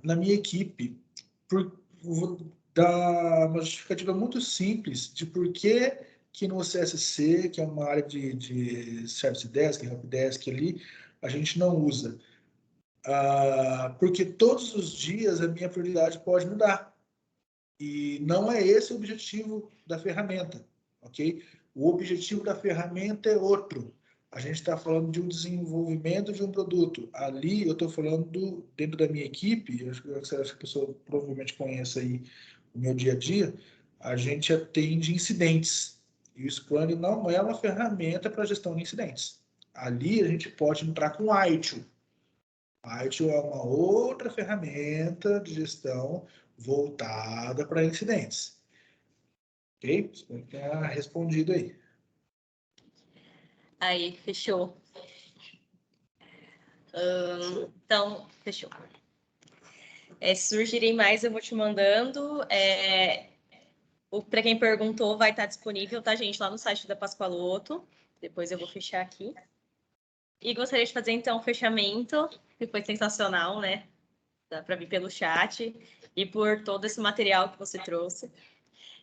[SPEAKER 1] Na minha equipe, vou dar uma justificativa muito simples de por que no CSC, que é uma área de Service Desk, Helpdesk ali, a gente não usa. Porque todos os dias a minha prioridade pode mudar. E não é esse o objetivo da ferramenta, ok? O objetivo da ferramenta é outro. A gente está falando de um desenvolvimento de um produto. Ali eu estou falando dentro da minha equipe, acho que a pessoa provavelmente conhece aí o meu dia a dia, a gente atende incidentes. E o Scrum não é uma ferramenta para gestão de incidentes. Ali a gente pode entrar com o ITIL. A ITIL é uma outra ferramenta de gestão voltada para incidentes. Ok? Espero que tenha respondido aí.
[SPEAKER 3] Aí, fechou. Então, fechou. Se surgirem mais, eu vou te mandando. Para quem perguntou, vai estar disponível, tá, gente? Lá no site da Pascoaloto. Depois eu vou fechar aqui. E gostaria de fazer, então, um fechamento, que foi sensacional, né? Dá para ver pelo chat e por todo esse material que você trouxe.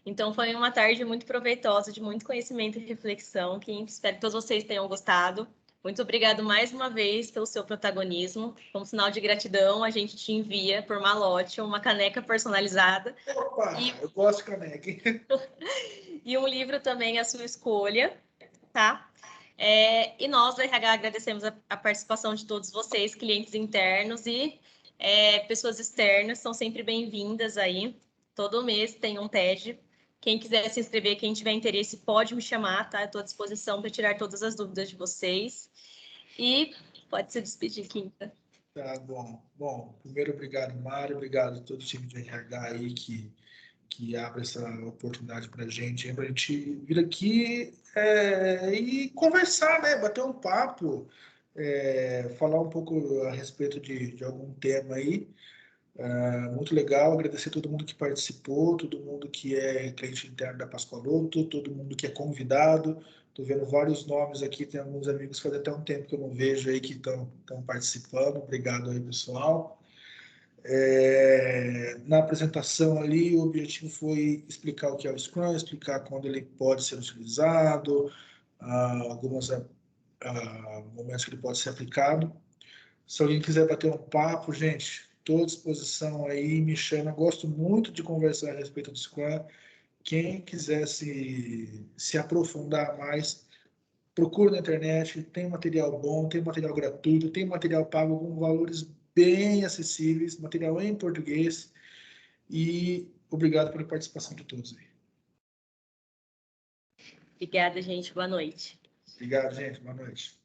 [SPEAKER 3] Então, foi uma tarde muito proveitosa, de muito conhecimento e reflexão, que espero que todos vocês tenham gostado. Muito obrigado mais uma vez pelo seu protagonismo. Como sinal de gratidão, a gente te envia por malote uma caneca personalizada.
[SPEAKER 1] Opa, eu gosto de caneca, hein?
[SPEAKER 3] E um livro também à sua escolha, tá? E nós, do RH, agradecemos a participação de todos vocês, clientes internos e pessoas externas, são sempre bem-vindas aí. Todo mês tem um TED. Quem quiser se inscrever, quem tiver interesse, pode me chamar, tá? Eu estou à disposição para tirar todas as dúvidas de vocês. E pode se despedir, Quinta.
[SPEAKER 1] Tá bom. Bom, primeiro, obrigado, Mário. Obrigado a todo o time de RH aí que abre essa oportunidade para a gente vir aqui e conversar, né? Bater um papo, falar um pouco a respeito de algum tema aí. Muito legal, agradecer a todo mundo que participou, todo mundo que é cliente interno da Pascoaloto, todo mundo que é convidado. Estou vendo vários nomes aqui, tem alguns amigos que faz até um tempo que eu não vejo aí que estão participando. Obrigado aí, pessoal. Na apresentação ali, o objetivo foi explicar o que é o Scrum, explicar quando ele pode ser utilizado, alguns momentos que ele pode ser aplicado. Se alguém quiser bater um papo, gente, estou à disposição aí, me chama. Gosto muito de conversar a respeito do Scrum. Quem quiser se aprofundar mais, procura na internet, tem material bom, tem material gratuito, tem material pago com valores bem acessíveis, material em português. E obrigado pela participação de todos aí.
[SPEAKER 3] Obrigada, gente. Boa noite.
[SPEAKER 1] Obrigado, gente. Boa noite.